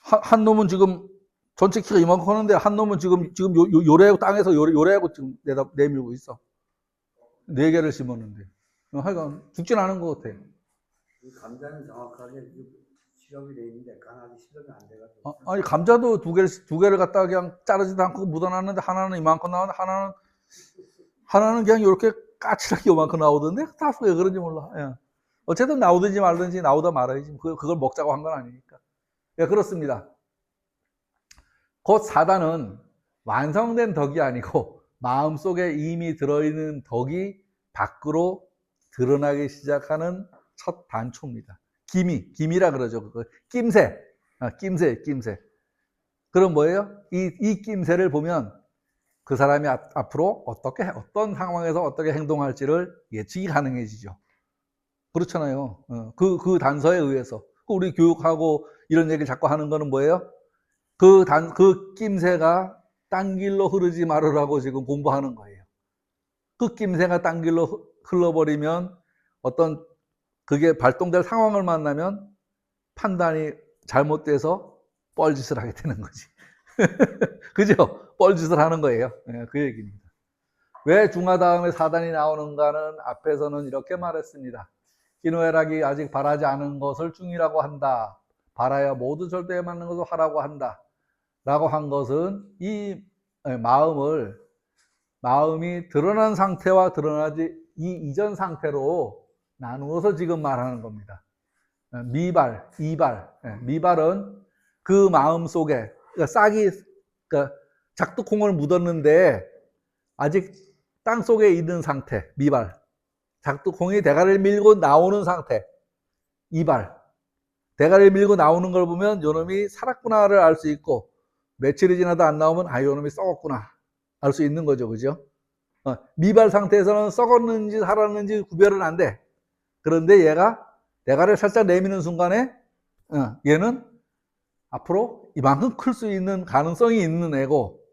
한 놈은 지금 전체 키가 이만큼 하는데 한 놈은 지금 요래하고 땅에서 요래하고 지금 내밀고 있어. 4개를 심었는데. 하여간 죽진 않은 것 같아. 감자는 정확하게 실험이 돼 있는데 강하게 실험이 안 돼가지고. 아니 감자도 두 개를 갖다가 그냥 자르지도 않고 묻어놨는데 하나는 이만큼 나오는데 하나는 그냥 이렇게 까칠하게 요만큼 나오던데 다 왜 그런지 몰라. 예. 어쨌든 나오든지 말든지 나오다 말아야지. 그걸 먹자고 한 건 아니니까. 예, 그렇습니다. 곧 사단은 완성된 덕이 아니고 마음속에 이미 들어있는 덕이 밖으로 드러나기 시작하는 첫 단초입니다. 기미라 그러죠. 그거. 낌새. 그럼 뭐예요? 이 낌새를 보면 그 사람이 앞으로 어떤 상황에서 어떻게 행동할지를 예측이 가능해지죠. 그렇잖아요. 그 단서에 의해서. 우리 교육하고 이런 얘기를 자꾸 하는 거는 뭐예요? 그 낌새가 딴 길로 흐르지 말으라고 지금 공부하는 거예요. 그 낌새가 딴 길로 흘러버리면 그게 발동될 상황을 만나면 판단이 잘못돼서 뻘짓을 하게 되는 거지. 그죠? 뻘짓을 하는 거예요. 그 얘기입니다. 왜 중화 다음에 사단이 나오는가는 앞에서는 이렇게 말했습니다. 희노애락이 아직 바라지 않은 것을 중이라고 한다. 바라야 모두 절대에 맞는 것을 하라고 한다. 라고 한 것은 이 마음이 드러난 상태와 드러나지 이 이전 상태로 나누어서 지금 말하는 겁니다. 미발, 이발. 미발은 그 마음 속에 그러니까 작두콩을 묻었는데 아직 땅 속에 있는 상태, 미발. 작두콩이 대가리를 밀고 나오는 상태, 이발. 대가리를 밀고 나오는 걸 보면 요놈이 살았구나를 알 수 있고 며칠이 지나도 안 나오면 요놈이 썩었구나 알 수 있는 거죠. 그죠? 미발 상태에서는 썩었는지 살았는지 구별은 안 돼. 그런데 얘가 대가리를 살짝 내미는 순간에 얘는 앞으로 이만큼 클 수 있는 가능성이 있는 애고,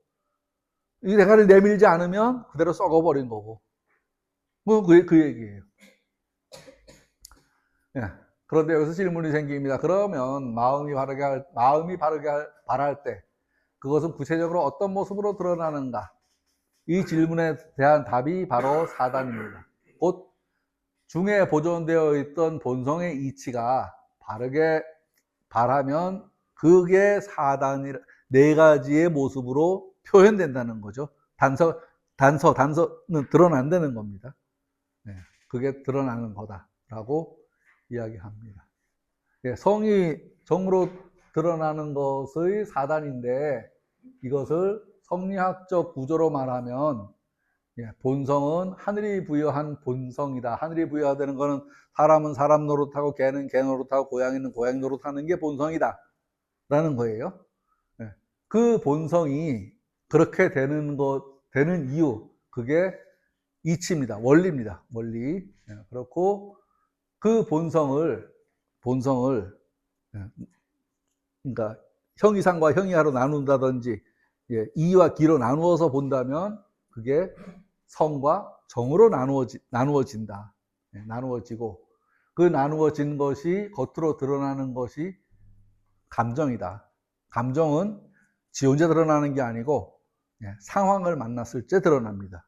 이 대가리를 내밀지 않으면 그대로 썩어버린 거고. 뭐 그 얘기예요. 예. 그런데 여기서 질문이 생깁니다. 그러면 마음이 바랄 때 그것은 구체적으로 어떤 모습으로 드러나는가? 이 질문에 대한 답이 바로 사단입니다. 곧 중에 보존되어 있던 본성의 이치가 바르게 바라면 그게 사단이 네 가지의 모습으로 표현된다는 거죠. 단서는 드러난다는 겁니다. 네, 그게 드러나는 거다라고 이야기합니다. 예, 성이 정으로 드러나는 것의 사단인데 이것을 성리학적 구조로 말하면 본성은 하늘이 부여한 본성이다. 하늘이 부여되는 것은 사람은 사람 노릇하고 개는 개 노릇하고 고양이는 고양이 노릇하는 게 본성이다 라는 거예요. 그 본성이 그렇게 되는 이유, 그게 이치입니다. 원리입니다. 원리. 그렇고 그 본성을 그러니까 형이상과 형이하로 나눈다든지 이와 기로 나누어서 본다면 그게 성과 정으로 나누어진다. 나누어지고 그 나누어진 것이 겉으로 드러나는 것이 감정이다. 감정은 지 혼자 드러나는 게 아니고 상황을 만났을 때 드러납니다.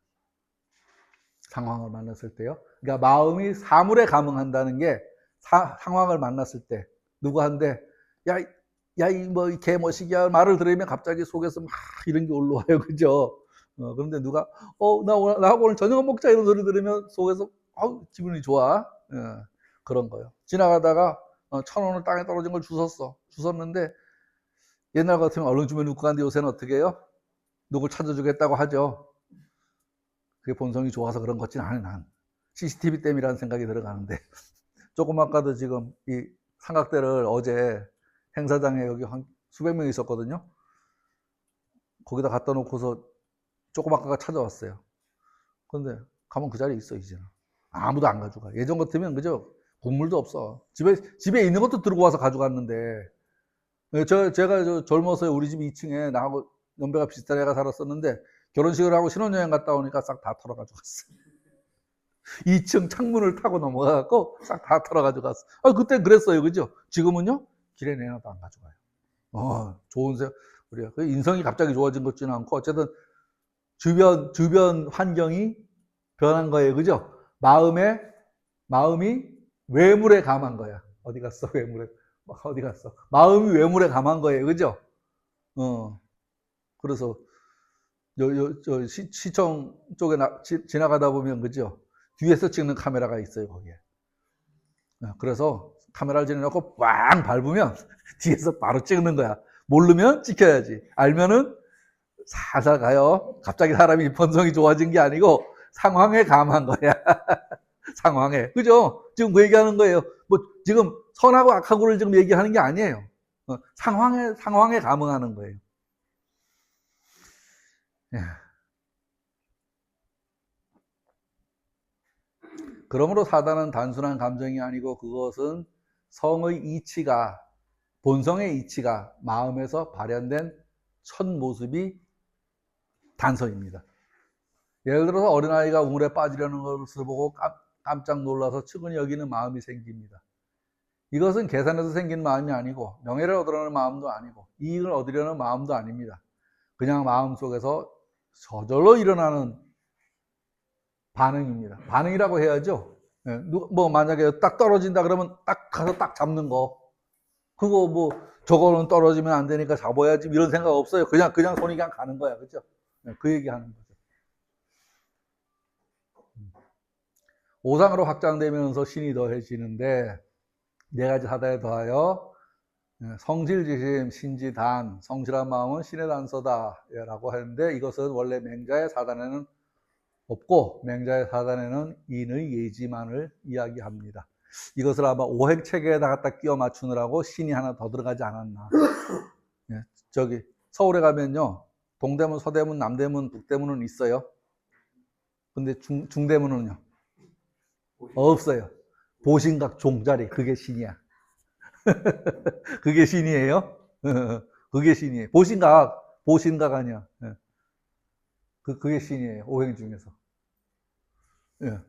상황을 만났을 때요. 그러니까 마음이 사물에 감응한다는 게 상황을 만났을 때 누구한테 이 개머시기야 말을 들으면 갑자기 속에서 막 이런 게 올라와요. 그죠? 그런데 누가 나하고 오늘 저녁 먹자 이런 소리 들으면 속에서 기분이 좋아. 그런 거예요. 지나가다가 1,000원을 땅에 떨어진 걸 주웠는데 옛날 같으면 얼른 주면 누구 간데 요새는 어떻게 해요? 누굴 찾아주겠다고 하죠. 그게 본성이 좋아서 그런 것 같지는 않아요. 난 CCTV 때문이라는 생각이 들어가는데 조금 아까도 지금 이 삼각대를 어제 행사장에 여기 한 수백 명 있었거든요. 거기다 갖다 놓고서 조금 아까가 찾아왔어요. 그런데 가면 그 자리에 있어 이제는. 아무도 안 가져가. 예전 같으면 그죠? 국물도 없어. 집에 있는 것도 들고 와서 가져갔는데 제가 젊어서 우리 집 2층에 나하고 연배가 비슷한 애가 살았었는데 결혼식을 하고 신혼여행 갔다 오니까 싹 다 털어 가져갔어. 2층 창문을 타고 넘어가고 싹 다 털어 가져갔어. 그때 그랬어요. 그죠? 지금은요? 길에 내놔도 안 가져가요. 좋은 우리가 인성이 갑자기 좋아진 것 같지는 않고 어쨌든 주변 환경이 변한 거예요. 그죠? 마음이 외물에 감한 거야. 어디 갔어? 외물에. 어디 갔어? 마음이 외물에 감한 거예요. 그죠? 그래서 시청 쪽에 지나가다 보면 그죠? 뒤에서 찍는 카메라가 있어요. 거기에. 그래서 카메라를 지내놓고 왕 밟으면 뒤에서 바로 찍는 거야. 모르면 찍혀야지. 알면은 살살 가요. 갑자기 사람이 본성이 좋아진 게 아니고 상황에 감한 거야. 상황에. 그죠? 지금 그 얘기하는 거예요. 뭐 지금 선하고 악하고를 지금 얘기하는 게 아니에요. 상황에 감응하는 거예요. 그러므로 사단은 단순한 감정이 아니고 그것은 본성의 이치가 마음에서 발현된 첫 모습이 단서입니다. 예를 들어서 어린아이가 우물에 빠지려는 것을 보고 깜짝 놀라서 측은히 여기는 마음이 생깁니다. 이것은 계산해서 생긴 마음이 아니고 명예를 얻으려는 마음도 아니고 이익을 얻으려는 마음도 아닙니다. 그냥 마음속에서 저절로 일어나는 반응입니다. 반응이라고 해야죠. 뭐 만약에 딱 떨어진다 그러면 딱 가서 딱 잡는 거. 그거 뭐 저거는 떨어지면 안 되니까 잡아야지 이런 생각 없어요. 그냥 손이 그냥 가는 거야. 그죠? 그 얘기하는 거죠. 오상으로 확장되면서 신이 더해지는데 네 가지 사단에 더하여 성실지심, 신지단, 성실한 마음은 신의 단서다 라고 하는데 이것은 원래 맹자의 사단에는 없고 맹자의 사단에는 인의 예지만을 이야기합니다. 이것을 아마 오행체계에다 갖다 끼워 맞추느라고 신이 하나 더 들어가지 않았나. 저기 서울에 가면요 동대문, 서대문, 남대문, 북대문은 있어요. 근데 중대문은요 없어요. 보신각 종자리, 그게 신이야. 그게 신이에요? 그게 신이에요. 보신각 아니야. 그게 신이에요. 오행 중에서. 예.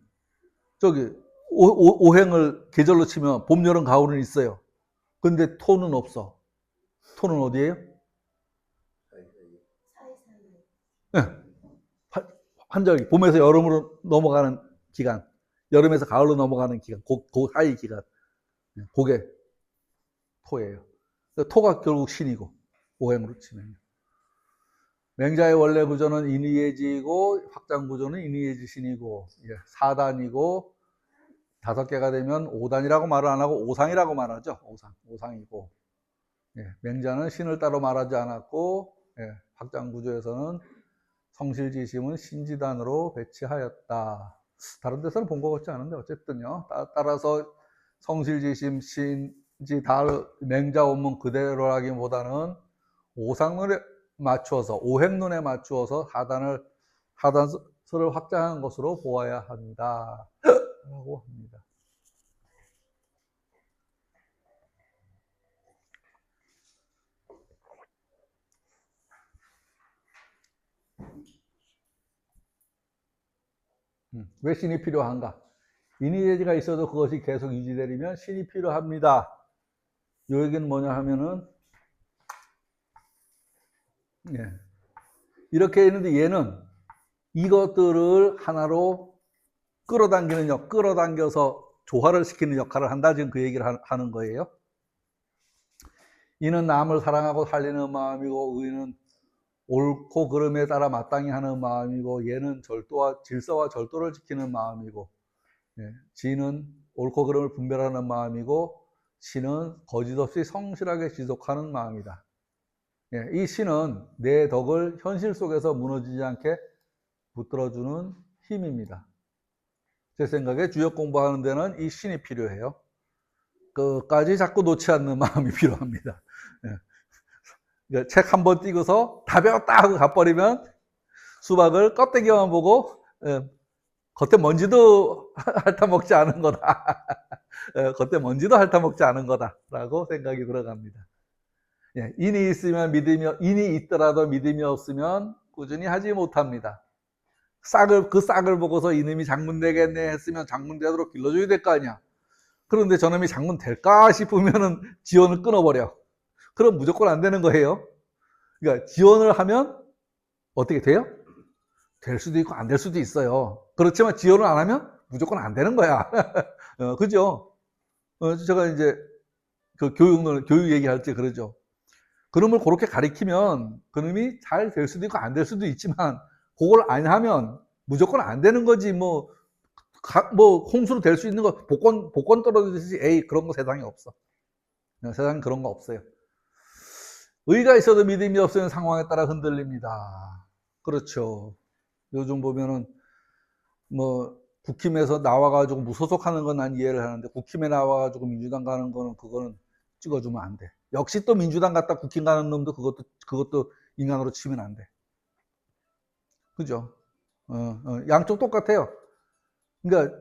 저기, 오행을 계절로 치면 봄, 여름, 가을은 있어요. 근데 토는 없어. 토는 어디예요? 예. 한절기. 봄에서 여름으로 넘어가는 기간. 여름에서 가을로 넘어가는 기간. 그 사이 기간. 그게 토예요. 토가 결국 신이고, 오행으로 치면. 맹자의 원래 구조는 인의예지이고, 확장 구조는 인의예지 신이고, 4단이고, 5개가 되면 5단이라고 말을 안 하고 오상이라고 말하죠. 오상이고. 맹자는 신을 따로 말하지 않았고, 확장 구조에서는 성실지심은 신지단으로 배치하였다. 다른 데서는 본 것 같지 않은데 어쨌든요. 따라서 성실지심, 신지달, 맹자 원문 그대로라기보다는 오상론에 맞추어서, 오행론에 맞추어서 하단서를 확장한 것으로 보아야 한다. 라고 합니다. 왜 신이 필요한가? 인의예지가 있어도 그것이 계속 유지되려면 신이 필요합니다. 이 얘기는 뭐냐 하면은, 이렇게 있는데 얘는 이것들을 하나로 끌어당겨서 조화를 시키는 역할을 한다. 지금 그 얘기를 하는 거예요. 이는 남을 사랑하고 살리는 마음이고, 의는 옳고 그름에 따라 마땅히 하는 마음이고, 얘는 질서와 절도를 지키는 마음이고, 지는 옳고 그름을 분별하는 마음이고, 신은 거짓 없이 성실하게 지속하는 마음이다. 이 신은 내 덕을 현실 속에서 무너지지 않게 붙들어주는 힘입니다. 제 생각에 주역 공부하는 데는 이 신이 필요해요. 끝까지 자꾸 놓지 않는 마음이 필요합니다. 책 한 번 띄고서 다 배웠다 하고 가버리면 수박을 껍데기만 보고 겉에 먼지도 핥아먹지 않은 거다. 겉에 먼지도 핥아먹지 않은 거다라고 생각이 들어갑니다. 인이 있더라도 믿음이 없으면 꾸준히 하지 못합니다. 그 싹을 보고서 이놈이 장문 되겠네 했으면 장문 되도록 길러줘야 될 거 아니야. 그런데 저놈이 장문 될까 싶으면은 지원을 끊어버려. 그럼 무조건 안 되는 거예요. 그러니까 지원을 하면 어떻게 돼요? 될 수도 있고 안 될 수도 있어요. 그렇지만 지원을 안 하면 무조건 안 되는 거야. 그죠? 제가 이제 그 교육 얘기할 때 그러죠. 그놈을 그렇게 가리키면 그놈이 잘 될 수도 있고 안 될 수도 있지만 그걸 안 하면 무조건 안 되는 거지. 뭐 홍수로 될 수 있는 거 복권 떨어지듯이 그런 거 세상에 없어. 세상에 그런 거 없어요. 의가 있어도 믿음이 없으면 상황에 따라 흔들립니다. 그렇죠. 요즘 보면은 뭐 국힘에서 나와가지고 무소속하는 건 난 이해를 하는데 국힘에 나와가지고 민주당 가는 거는 그거는 찍어주면 안 돼. 역시 또 민주당 갔다 국힘 가는 놈도 그것도 인간으로 치면 안 돼. 그죠? 양쪽 똑같아요. 그러니까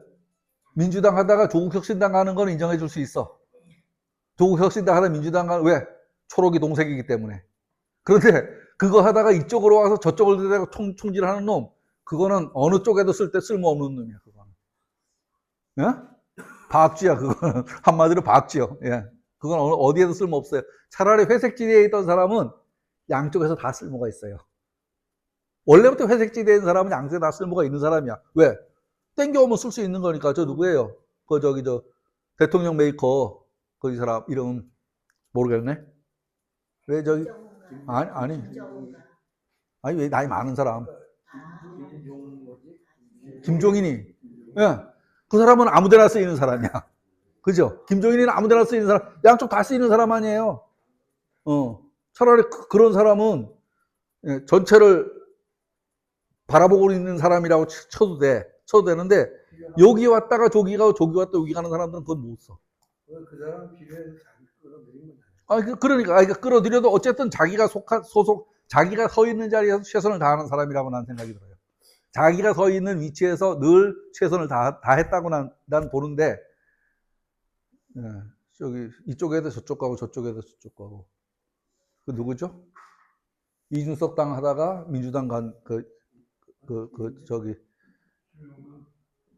민주당 하다가 조국혁신당 가는 건 인정해 줄 수 있어. 조국혁신당 하다 민주당 가는 왜? 초록이 동색이기 때문에. 그런데 그거 하다가 이쪽으로 와서 저쪽을 대고 총질하는 놈, 그거는 어느 쪽에도 쓸모없는 놈이야. 그거는. 예? 박쥐야. 그거는 한마디로 박쥐요. 예. 그건 어디에도 쓸모없어요. 차라리 회색지대에 있던 사람은 양쪽에서 다 쓸모가 있어요. 원래부터 회색지대에 있는 사람은 양쪽에 다 쓸모가 있는 사람이야. 왜? 땡겨오면 쓸 수 있는 거니까. 저 누구예요? 저 대통령 메이커 그 사람 이름 모르겠네. 왜 저기 아니 왜 나이 많은 사람 김종인이 그 사람은 아무데나 쓰이는 사람이야. 그죠? 김종인이는 아무데나 쓰이는 사람, 양쪽 다 쓰이는 사람 아니에요. 차라리 그런 사람은 전체를 바라보고 있는 사람이라고 쳐도 되는데 여기 왔다가 저기 가고 저기 왔다 여기 가는 사람들은 그건 못 써. 그 사람 필요해서 끌어들이면 그러니까 끌어들여도 어쨌든 자기가 자기가 서 있는 자리에서 최선을 다하는 사람이라고 난 생각이 들어요. 자기가 서 있는 위치에서 늘 최선을 다했다고 난 보는데 예, 저기 이쪽에도 저쪽 가고 저쪽에도 저쪽 가고. 그 누구죠? 이준석 당 하다가 민주당 간 저기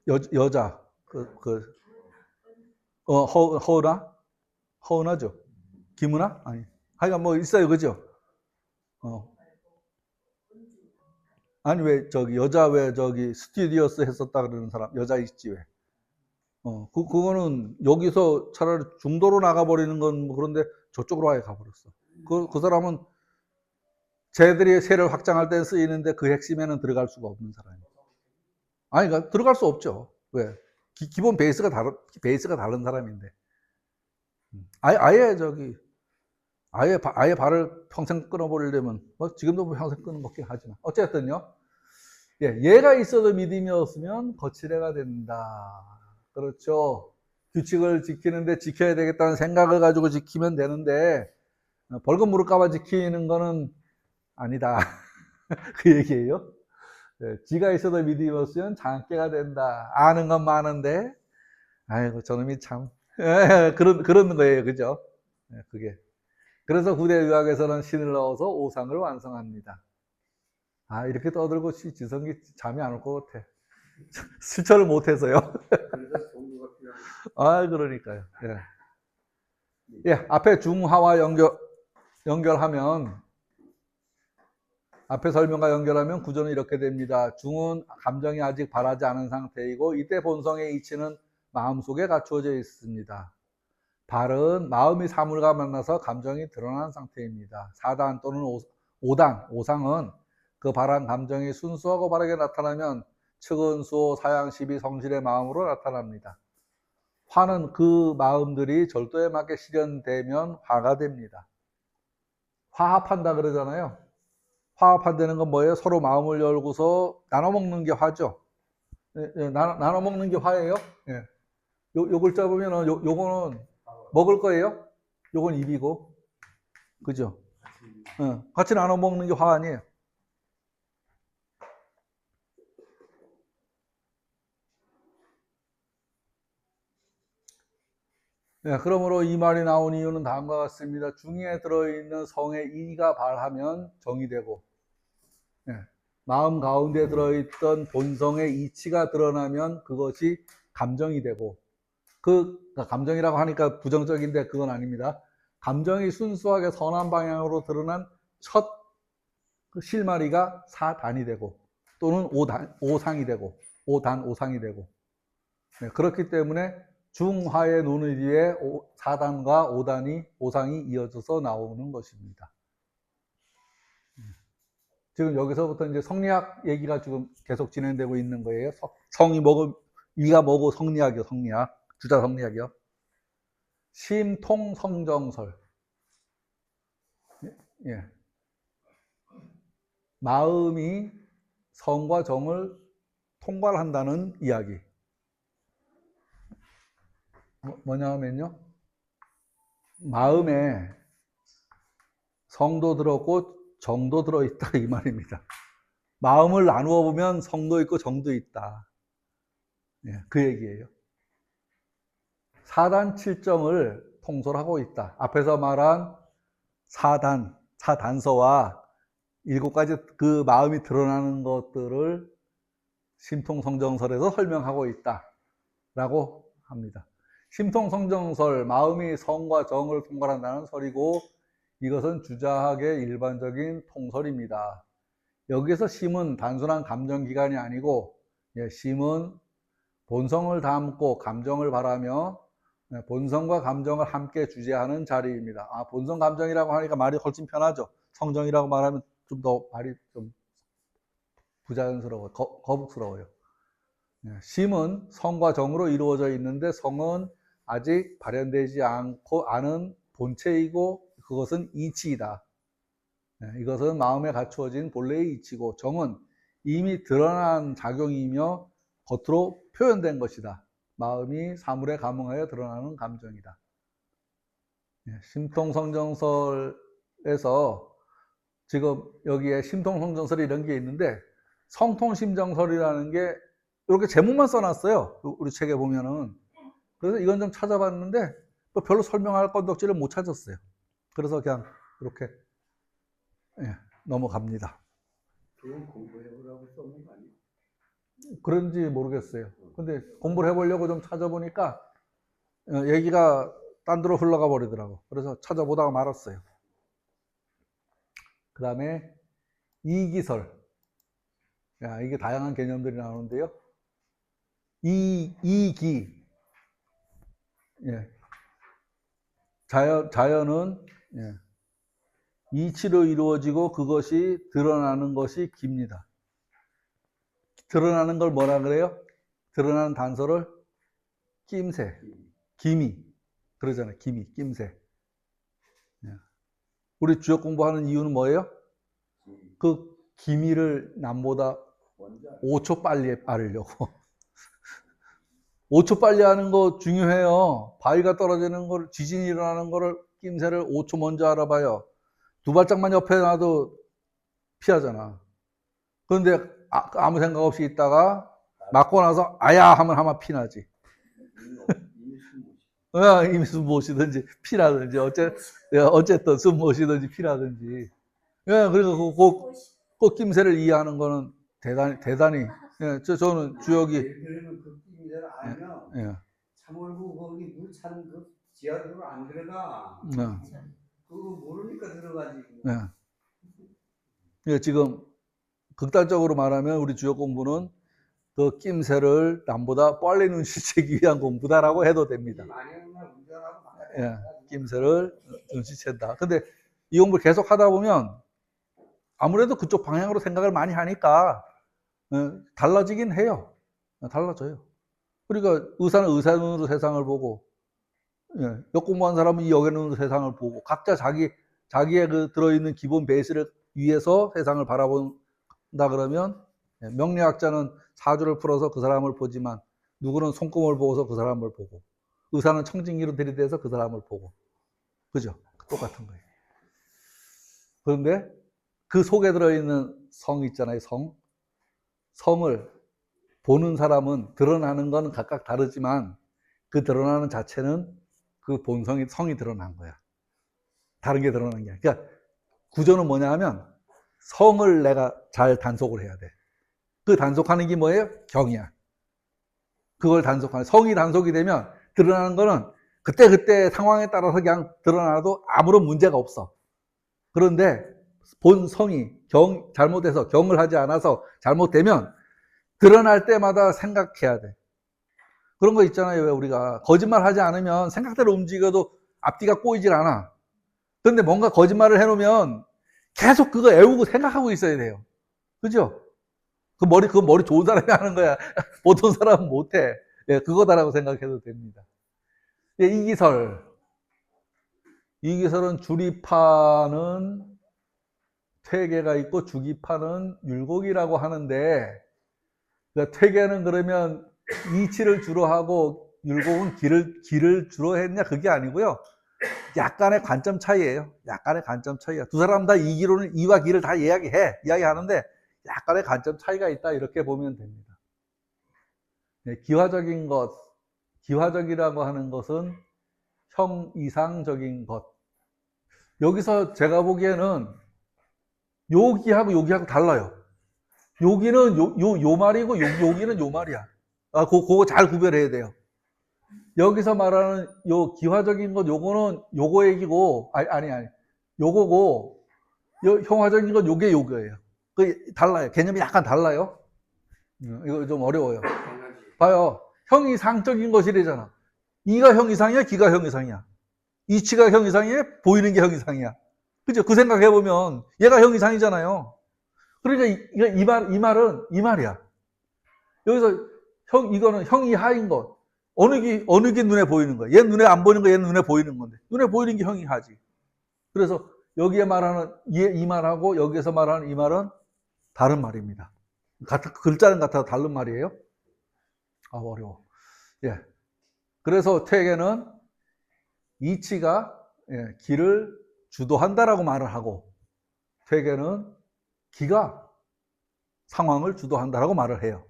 여자 허은하죠? 김은하? 아니. 하여간 뭐 있어요, 그죠? 아니, 왜 저기 여자 왜 저기 스튜디오스 했었다 그러는 사람 여자 있지 왜? 그거는 여기서 차라리 중도로 나가버리는 건 뭐 그런데 저쪽으로 아예 가버렸어. 그 사람은 쟤들이 세를 확장할 때 쓰이는데 그 핵심에는 들어갈 수가 없는 사람이에요. 아니, 그러니까 들어갈 수 없죠. 왜? 기본 베이스가 다른 사람인데. 아예 저기, 아예 발을 평생 끊어버리려면, 뭐 지금도 평생 끊은 거긴 하지만. 어쨌든요. 예, 얘가 있어도 믿음이 없으면 거칠애가 된다. 그렇죠. 규칙을 지키는데 지켜야 되겠다는 생각을 가지고 지키면 되는데, 벌금 물을까봐 지키는 거는 아니다. 그 얘기예요. 예, 지가 있어도 믿음이 없으면 장깨가 된다. 아는 건 많은데, 아이고, 저놈이 참. 예, 그런 거예요. 그죠? 예, 그게. 그래서 구대의학에서는 신을 넣어서 오상을 완성합니다. 아, 이렇게 떠들고 지성이 잠이 안 올 것 같아. 실천을 못해서요. 그래서 종교가 필요한 아, 그러니까요. 예. 예, 앞에 중하와 연결하면, 앞에 설명과 연결하면 구조는 이렇게 됩니다. 중은 감정이 아직 발하지 않은 상태이고, 이때 본성의 이치는 마음속에 갖추어져 있습니다. 발은 마음이 사물과 만나서 감정이 드러난 상태입니다. 4단 또는 5단, 오상은 그 발한 감정이 순수하고 바르게 나타나면 측은, 수호, 사양, 시비, 성실의 마음으로 나타납니다. 화는 그 마음들이 절도에 맞게 실현되면 화가 됩니다. 화합한다 그러잖아요. 화합한다는 건 뭐예요? 서로 마음을 열고서 나눠 먹는 게 화죠. 예, 나눠 먹는 게 화예요. 예. 요 글자 보면은 요거는 먹을 거예요. 요건 입이고, 그죠? 예. 같이 나눠 먹는 게 화 아니에요. 네, 그러므로 이 말이 나온 이유는 다음과 같습니다. 중에 들어있는 성의 이가 발하면 정이 되고, 네, 마음 가운데 들어있던 본성의 이치가 드러나면 그것이 감정이 되고, 감정이라고 하니까 부정적인데 그건 아닙니다. 감정이 순수하게 선한 방향으로 드러난 첫 실마리가 사단이 되고, 또는 오상이 되고, 오상이 되고, 네, 그렇기 때문에 중화의 논의 뒤에 4단과 5상이 이어져서 나오는 것입니다. 지금 여기서부터 이제 성리학 얘기가 지금 계속 진행되고 있는 거예요. 성이 뭐고, 이가 뭐고 성리학이요, 성리학. 주자 성리학이요. 심통성정설. 예. 마음이 성과 정을 통괄한다는 이야기. 뭐냐 하면요. 마음에 성도 들었고 정도 들어있다 이 말입니다. 마음을 나누어 보면 성도 있고 정도 있다. 예, 그 얘기예요. 4단 7정을 통솔하고 있다. 앞에서 말한 4단서와 7가지 그 마음이 드러나는 것들을 심통성정설에서 설명하고 있다라고 합니다. 심통성정설, 마음이 성과 정을 통괄한다는 설이고, 이것은 주자학의 일반적인 통설입니다. 여기서 심은 단순한 감정기관이 아니고, 심은 본성을 담고 감정을 바라며 본성과 감정을 함께 주재하는 자리입니다. 본성 감정이라고 하니까 말이 훨씬 편하죠. 성정이라고 말하면 좀 더 말이 좀 부자연스러워요. 거북스러워요. 심은 성과 정으로 이루어져 있는데, 성은 아직 발현되지 않은 본체이고, 그것은 이치이다. 이것은 마음에 갖추어진 본래의 이치고, 정은 이미 드러난 작용이며 겉으로 표현된 것이다. 마음이 사물에 감응하여 드러나는 감정이다. 심통성정설에서 지금 여기에 심통성정설이 이런 게 있는데, 성통심정설이라는 게 이렇게 제목만 써놨어요. 우리 책에 보면은. 그래서 이건 좀 찾아봤는데, 또 별로 설명할 건덕지를 못 찾았어요. 그래서 그냥 이렇게 넘어갑니다. 그건 공부해보라고 써놓은 거 아니에요? 그런지 모르겠어요. 근데 공부를 해보려고 좀 찾아보니까 얘기가 딴 데로 흘러가 버리더라고. 그래서 찾아보다가 말았어요. 그 다음에 이기설. 이게 다양한 개념들이 나오는데요. 이기. 자연은 이치로 이루어지고 그것이 드러나는 것이 기입니다. 드러나는 걸 뭐라 그래요? 드러나는 단서를 낌새, 기미. 그러잖아요. 기미, 낌새. 우리 주역 공부하는 이유는 뭐예요? 그 기미를 남보다 5초 빨리 알으려고. 5초 빨리 하는 거 중요해요. 바위가 떨어지는 걸, 지진이 일어나는 거를 낌새를 5초 먼저 알아봐요. 두 발짝만 옆에 놔도 피하잖아. 그런데 아무 생각 없이 있다가 맞고 나서 아야 하면 아마 피나지. 이미 숨 못 쉬든지 피라든지 어쨌든 숨 못 쉬든지 피라든지. 그래서 그 낌새를 이해하는 거는 대단히 저는 주역이 그러면 그 낌새를 알면 참을고 거기 물 차는 그 지하로 안 들어가. 그거 모르니까 들어가지. 지금 극단적으로 말하면 우리 주역 공부는 그 낌새를 남보다 빨리 눈치채기 위한 공부다라고 해도 됩니다. 낌새를 눈치챈다. 근데 이 공부를 계속 하다 보면 아무래도 그쪽 방향으로 생각을 많이 하니까 달라지긴 해요. 달라져요. 그러니까 의사는 의사 눈으로 세상을 보고, 역 공부한 사람은 이 역의 눈으로 세상을 보고, 각자 자기의 그 들어있는 기본 베이스를 위해서 세상을 바라본다 그러면, 명리학자는 사주를 풀어서 그 사람을 보지만, 누구는 손금을 보고서 그 사람을 보고, 의사는 청진기로 들이대서 그 사람을 보고, 그죠? 똑같은 거예요. 그런데 그 속에 들어있는 성 있잖아요, 성. 성을 보는 사람은 드러나는 건 각각 다르지만 그 드러나는 자체는 그 본성이, 성이 드러난 거야. 다른 게 드러난 게 아니야. 그러니까 구조는 뭐냐 하면 성을 내가 잘 단속을 해야 돼. 그 단속하는 게 뭐예요? 경이야. 그걸 단속하는, 성이 단속이 되면 드러나는 거는 그때 상황에 따라서 그냥 드러나도 아무런 문제가 없어. 그런데 본성이 잘못해서 경을 하지 않아서 잘못되면 드러날 때마다 생각해야 돼. 그런 거 있잖아요. 왜 우리가 거짓말 하지 않으면 생각대로 움직여도 앞뒤가 꼬이질 않아. 그런데 뭔가 거짓말을 해놓으면 계속 그거 애우고 생각하고 있어야 돼요. 그죠? 그거 머리 좋은 사람이 하는 거야. 보통 사람은 못해. 그거다라고 생각해도 됩니다. 이기설은 주리파는 퇴계가 있고 주기파는 율곡이라고 하는데, 그러니까 퇴계는 그러면 이치를 주로 하고 율곡은 기를 주로 했냐? 그게 아니고요. 약간의 관점 차이예요. 약간의 관점 차이야. 두 사람 다 이기로는 이와 기를 다 이야기하는데 약간의 관점 차이가 있다. 이렇게 보면 됩니다. 기화적인 것, 기화적이라고 하는 것은 형이상적인 것. 여기서 제가 보기에는 요기하고 달라요. 요기는 요 말이고 요기는 요 말이야. 그거 잘 구별해야 돼요. 여기서 말하는 요 기화적인 것, 요거는 요거 얘기고, 아니. 요거고, 형화적인 건 요거예요. 그 달라요. 개념이 약간 달라요. 이거 좀 어려워요. 봐요. 형이상적인 것이래잖아. 이가 형이상이야, 기가 형이상이야. 이치가 형이상이야, 보이는 게 형이상이야. 그죠? 그 생각해보면 얘가 형이상이잖아요. 그러니까 이 말은 이 말이야. 여기서 이거는 형이하인 것. 어느 게 눈에 보이는 거야. 얘는 눈에 안 보이는 거, 얘는 눈에 보이는 건데. 눈에 보이는 게 형이하지. 그래서 여기에 말하는 이 말하고 여기에서 말하는 이 말은 다른 말입니다. 글자는 같아도 다른 말이에요. 어려워. 그래서 퇴계는 이치가 기를 주도한다라고 말을 하고, 퇴계는 기가 상황을 주도한다라고 말을 해요.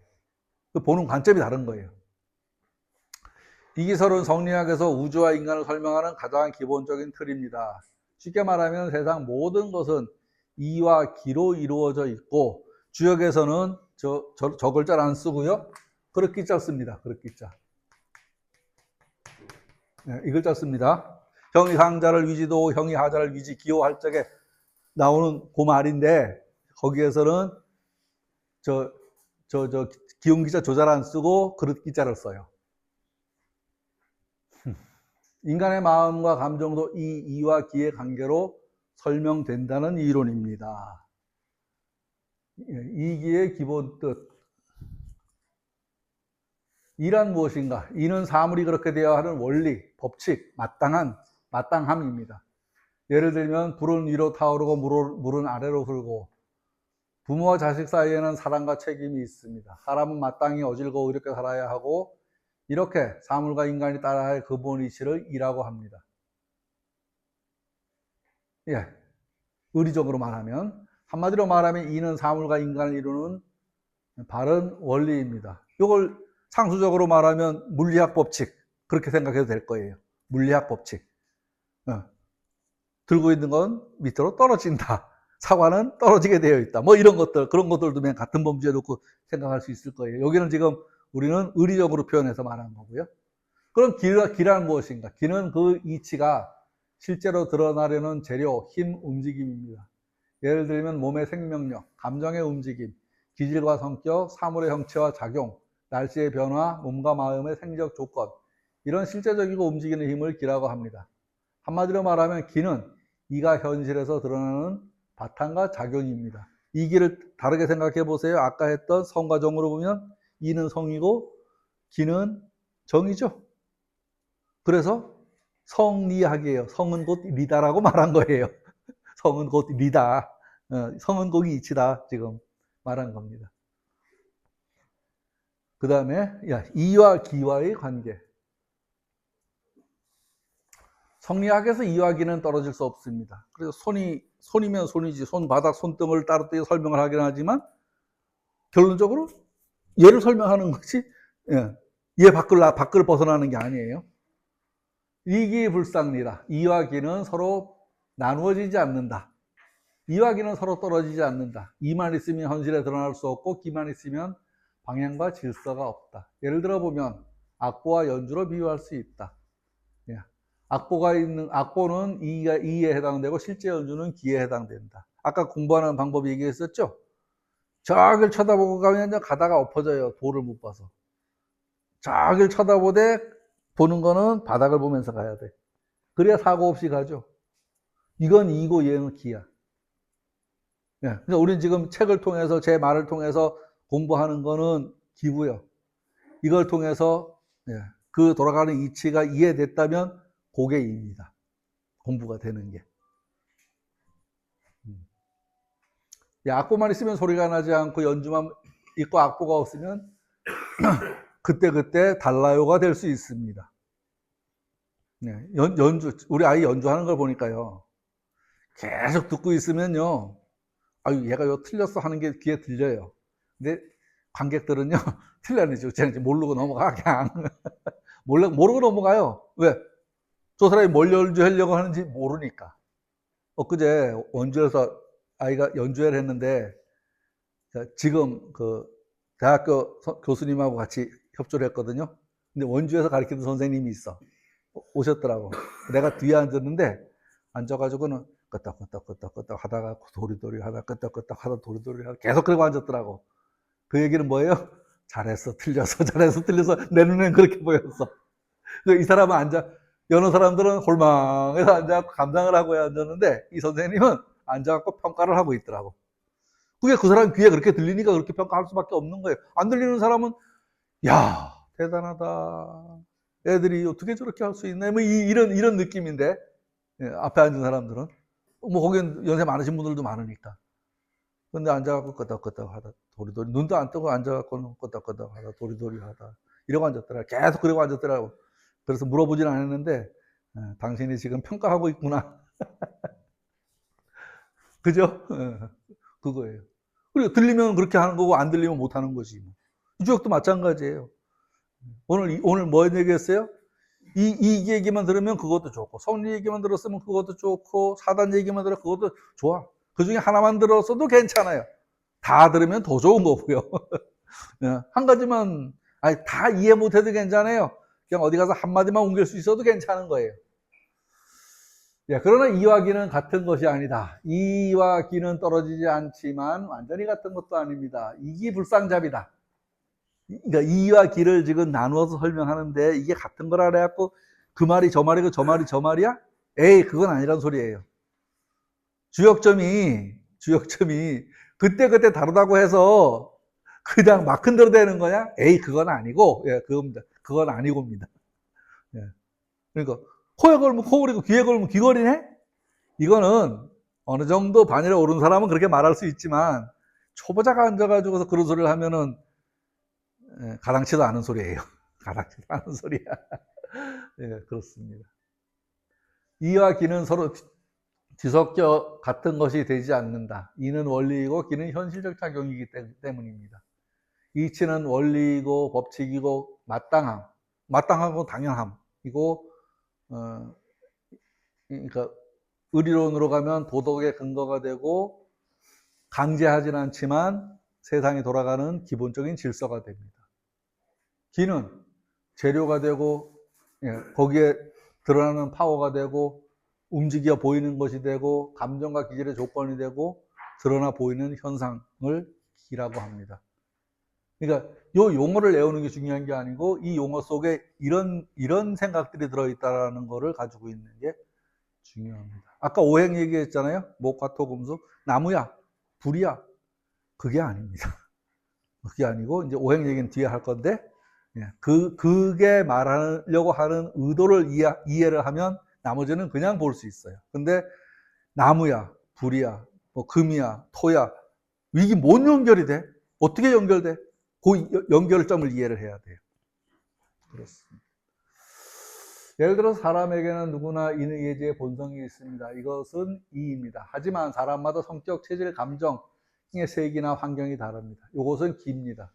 보는 관점이 다른 거예요. 이 기설은 성리학에서 우주와 인간을 설명하는 가장 기본적인 틀입니다. 쉽게 말하면 세상 모든 것은 이와 기로 이루어져 있고, 주역에서는 저 글자를 안 쓰고요. 그릇 기자 씁니다. 그릇 기자. 네, 이 글자 씁니다. 형이 상자를 위지도 형이 하자를 위지 기호할 적에 나오는 그 말인데, 거기에서는 기운 기자 조잘 안 쓰고 그릇 기자를 써요. 인간의 마음과 감정도 이 이와 기의 관계로 설명된다는 이론입니다. 이 기의 기본 뜻. 이란 무엇인가? 이는 사물이 그렇게 되어야 하는 원리, 법칙, 마땅함입니다. 예를 들면 불은 위로 타오르고 물은 아래로 흐르고, 부모와 자식 사이에는 사랑과 책임이 있습니다. 사람은 마땅히 어질고 이렇게 살아야 하고, 이렇게 사물과 인간이 따라야 할 근본 이치를 이라고 합니다. 예, 의리적으로 말하면, 한마디로 말하면 이는 사물과 인간을 이루는 바른 원리입니다. 이걸 상수적으로 말하면 물리학 법칙, 그렇게 생각해도 될 거예요. 물리학 법칙. 들고 있는 건 밑으로 떨어진다. 사과는 떨어지게 되어 있다. 뭐 이런 것들, 그런 것들도 그냥 같은 범주에 놓고 생각할 수 있을 거예요. 여기는 지금 우리는 의리적으로 표현해서 말하는 거고요. 그럼 기란 무엇인가? 기는 그 이치가 실제로 드러나려는 재료, 힘, 움직임입니다. 예를 들면 몸의 생명력, 감정의 움직임, 기질과 성격, 사물의 형체와 작용, 날씨의 변화, 몸과 마음의 생적 조건, 이런 실제적이고 움직이는 힘을 기라고 합니다. 한마디로 말하면 기는 이가 현실에서 드러나는 바탕과 작용입니다. 이 기를 다르게 생각해 보세요. 아까 했던 성과 정으로 보면 이는 성이고 기는 정이죠. 그래서 성리학이에요. 성은 곧 리다라고 말한 거예요. 성은 곧 리다. 성은 곧 이치다. 지금 말한 겁니다. 그 다음에 이와 기와의 관계. 성리학에서 이와 기는 떨어질 수 없습니다. 그래서 손이면 손이지, 손바닥, 손등을 따로 설명을 하긴 하지만, 결론적으로 얘를 설명하는 것이, 얘 밖을 벗어나는 게 아니에요. 이기불상리다. 이와 기는 서로 나누어지지 않는다. 이와 기는 서로 떨어지지 않는다. 이만 있으면 현실에 드러날 수 없고, 기만 있으면 방향과 질서가 없다. 예를 들어 보면, 악보와 연주로 비유할 수 있다. 악보는 이에 해당되고 실제 연주는 기에 해당된다. 아까 공부하는 방법 얘기했었죠? 저길 쳐다보고 가면 가다가 엎어져요. 돌을 못 봐서. 저길 쳐다보되 보는 거는 바닥을 보면서 가야 돼. 그래야 사고 없이 가죠. 이건 이고 얘는 기야. 그러니까 우리는 지금 책을 통해서 제 말을 통해서 공부하는 거는 기고요. 이걸 통해서 그 돌아가는 이치가 이해됐다면 그게 이입니다. 공부가 되는 게. 악보만 있으면 소리가 나지 않고 연주만 있고 악보가 없으면 그때 달라요가 될 수 있습니다. 우리 아이 연주하는 걸 보니까요. 계속 듣고 있으면요. 아유, 얘가 요 틀렸어 하는 게 귀에 들려요. 근데 관객들은요. 틀렸는지 모르고 넘어가, 그냥. 모르고 넘어가요. 왜? 저 사람이 뭘 연주하려고 하는지 모르니까. 엊그제 원주에서 아이가 연주회를 했는데, 지금 그 대학교 교수님하고 같이 협조를 했거든요. 근데 원주에서 가르치는 선생님이 있어. 오셨더라고. 내가 뒤에 앉았는데, 앉아가지고는 끄떡끄떡 하다가 도리도리 하다 끄떡끄떡 하다 도리도리 하다 계속 그러고 앉았더라고. 그 얘기는 뭐예요? 잘했어, 틀렸어, 잘했어, 틀렸어. 내 눈엔 그렇게 보였어. 이 사람은 여느 사람들은 홀망해서 앉아갖고 감상을 하고 앉았는데, 이 선생님은 앉아갖고 평가를 하고 있더라고. 그게 그 사람 귀에 그렇게 들리니까 그렇게 평가할 수밖에 없는 거예요. 안 들리는 사람은, 야, 대단하다. 애들이 어떻게 저렇게 할 수 있나? 뭐 이런 느낌인데, 앞에 앉은 사람들은. 뭐 거기는 연세 많으신 분들도 많으니까. 근데 앉아갖고 끄덕끄덕 하다 도리도리, 눈도 안 뜨고 앉아갖고는 끄덕끄덕 하다 도리도리 하다 이러고 앉았더라. 계속 그러고 앉았더라고. 그래서 물어보진 않았는데, 당신이 지금 평가하고 있구나. 그죠? 그거예요. 그리고 들리면 그렇게 하는 거고 안 들리면 못 하는 거지. 이 주역도 마찬가지예요. 오늘 뭐 얘기했어요? 이 얘기만 들으면 그것도 좋고, 성리 얘기만 들었으면 그것도 좋고, 사단 얘기만 들으면 그것도 좋아. 그 중에 하나만 들었어도 괜찮아요. 다 들으면 더 좋은 거고요. 한 가지만, 아니, 다 이해 못해도 괜찮아요. 그냥 어디 가서 한마디만 옮길 수 있어도 괜찮은 거예요. 그러나 이와 기는 같은 것이 아니다. 이와 기는 떨어지지 않지만 완전히 같은 것도 아닙니다. 이기 불상잡이다. 그러니까 이와 기를 지금 나누어서 설명하는데 이게 같은 거라 그래갖고 그 말이 저 말이고 저 말이 저 말이야? 에이, 그건 아니란 소리예요. 주역점이 그때 다르다고 해서 그냥 막 흔들어대는 거냐? 에이, 그건 아니고, 그겁니다. 그건 아니고입니다. 그러니까 코에 걸면 코걸이고 귀에 걸면 귀걸이네? 이거는 어느 정도 반열에 오른 사람은 그렇게 말할 수 있지만 초보자가 앉아가지고서 그런 소리를 하면은 가당치도 않은 소리예요. 가당치도 않은 소리야. 그렇습니다. 이와 기는 서로 뒤섞여 같은 것이 되지 않는다. 이는 원리이고 기는 현실적 작용이기 때문입니다. 이치는 원리이고 법칙이고 마땅하고 당연함이고, 그러니까 의리론으로 가면 도덕의 근거가 되고 강제하진 않지만 세상이 돌아가는 기본적인 질서가 됩니다. 기는 재료가 되고, 거기에 드러나는 파워가 되고, 움직여 보이는 것이 되고, 감정과 기질의 조건이 되고, 드러나 보이는 현상을 기라고 합니다. 그러니까 요 용어를 외우는 게 중요한 게 아니고 이 용어 속에 이런 생각들이 들어있다는 거를 가지고 있는 게 중요합니다. 아까 오행 얘기했잖아요. 목화 토 금속, 나무야, 불이야. 그게 아닙니다. 그게 아니고 이제 오행 얘기는 뒤에 할 건데, 그게 말하려고 하는 의도를 이해를 하면 나머지는 그냥 볼 수 있어요. 근데 나무야, 불이야, 뭐 금이야, 토야, 이게 뭔 연결이 돼? 어떻게 연결돼? 그 연결점을 이해를 해야 돼요. 그렇습니다. 예를 들어 사람에게는 누구나 인의 예지의 본성이 있습니다. 이것은 이입니다. 하지만 사람마다 성격, 체질, 감정의 색이나 환경이 다릅니다. 이것은 기입니다.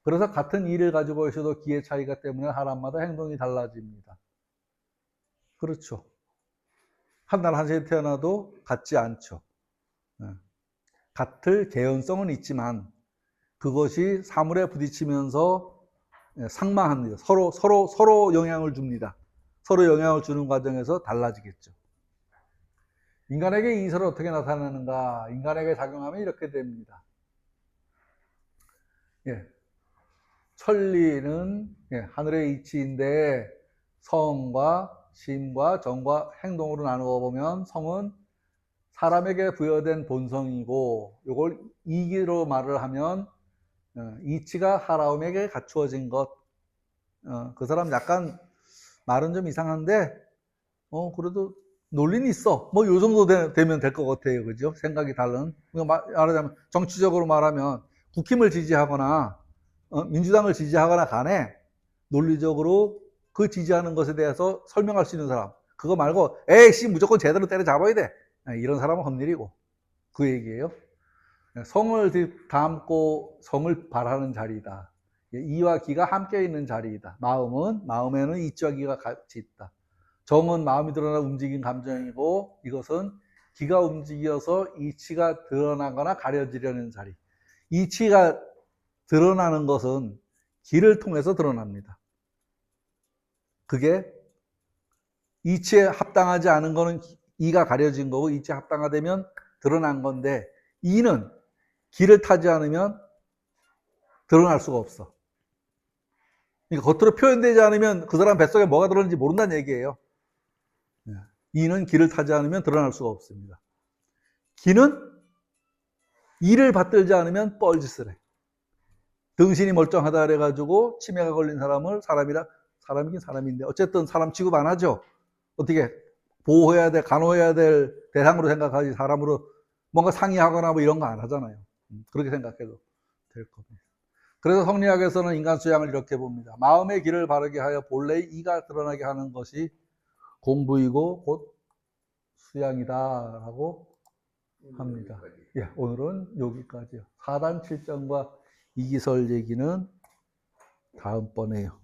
그래서 같은 이를 가지고 있어도 기의 차이가 때문에 사람마다 행동이 달라집니다. 그렇죠. 한 날 한시에 태어나도 같지 않죠. 같을 개연성은 있지만 그것이 사물에 부딪히면서 상마합니다. 서로 영향을 줍니다. 서로 영향을 주는 과정에서 달라지겠죠. 인간에게 이설은 어떻게 나타나는가? 인간에게 작용하면 이렇게 됩니다. 천리는 하늘의 이치인데 성과 심과 정과 행동으로 나누어 보면 성은 사람에게 부여된 본성이고, 이걸 이기로 말을 하면 이치가 사람에게 갖추어진 것. 그 사람 약간 말은 좀 이상한데 그래도 논리는 있어. 뭐 요 정도 되면 될 것 같아요. 그죠? 생각이 다른. 말하자면 정치적으로 말하면 국힘을 지지하거나 민주당을 지지하거나 간에 논리적으로 그 지지하는 것에 대해서 설명할 수 있는 사람. 그거 말고 에이씨 무조건 제대로 때려잡아야 돼. 이런 사람은 헛일이고. 그 얘기예요. 성을 담고 성을 발하는 자리이다. 이와 기가 함께 있는 자리이다. 마음에는 이치와 기가 같이 있다. 정은 마음이 드러나 움직인 감정이고, 이것은 기가 움직여서 이치가 드러나거나 가려지려는 자리. 이치가 드러나는 것은 기를 통해서 드러납니다. 그게 이치에 합당하지 않은 거는 이가 가려진 거고, 이치에 합당하되면 드러난 건데, 이는 기를 타지 않으면 드러날 수가 없어. 그러니까 겉으로 표현되지 않으면 그 사람 뱃속에 뭐가 들어있는지 모른다는 얘기예요. 이는 기를 타지 않으면 드러날 수가 없습니다. 기는 이를 받들지 않으면 뻘짓을 해. 등신이 멀쩡하다 그래가지고 치매가 걸린 사람을 사람이긴 사람인데 어쨌든 사람 취급 안 하죠. 어떻게 보호해야 될, 간호해야 될 대상으로 생각하지 사람으로 뭔가 상의하거나 뭐 이런 거 안 하잖아요. 그렇게 생각해도 될 겁니다. 그래서 성리학에서는 인간 수양을 이렇게 봅니다. 마음의 길을 바르게 하여 본래의 이가 드러나게 하는 것이 공부이고 곧 수양이다라고 합니다. 오늘은 여기까지요. 4단 7정과 이기설 얘기는 다음번에요.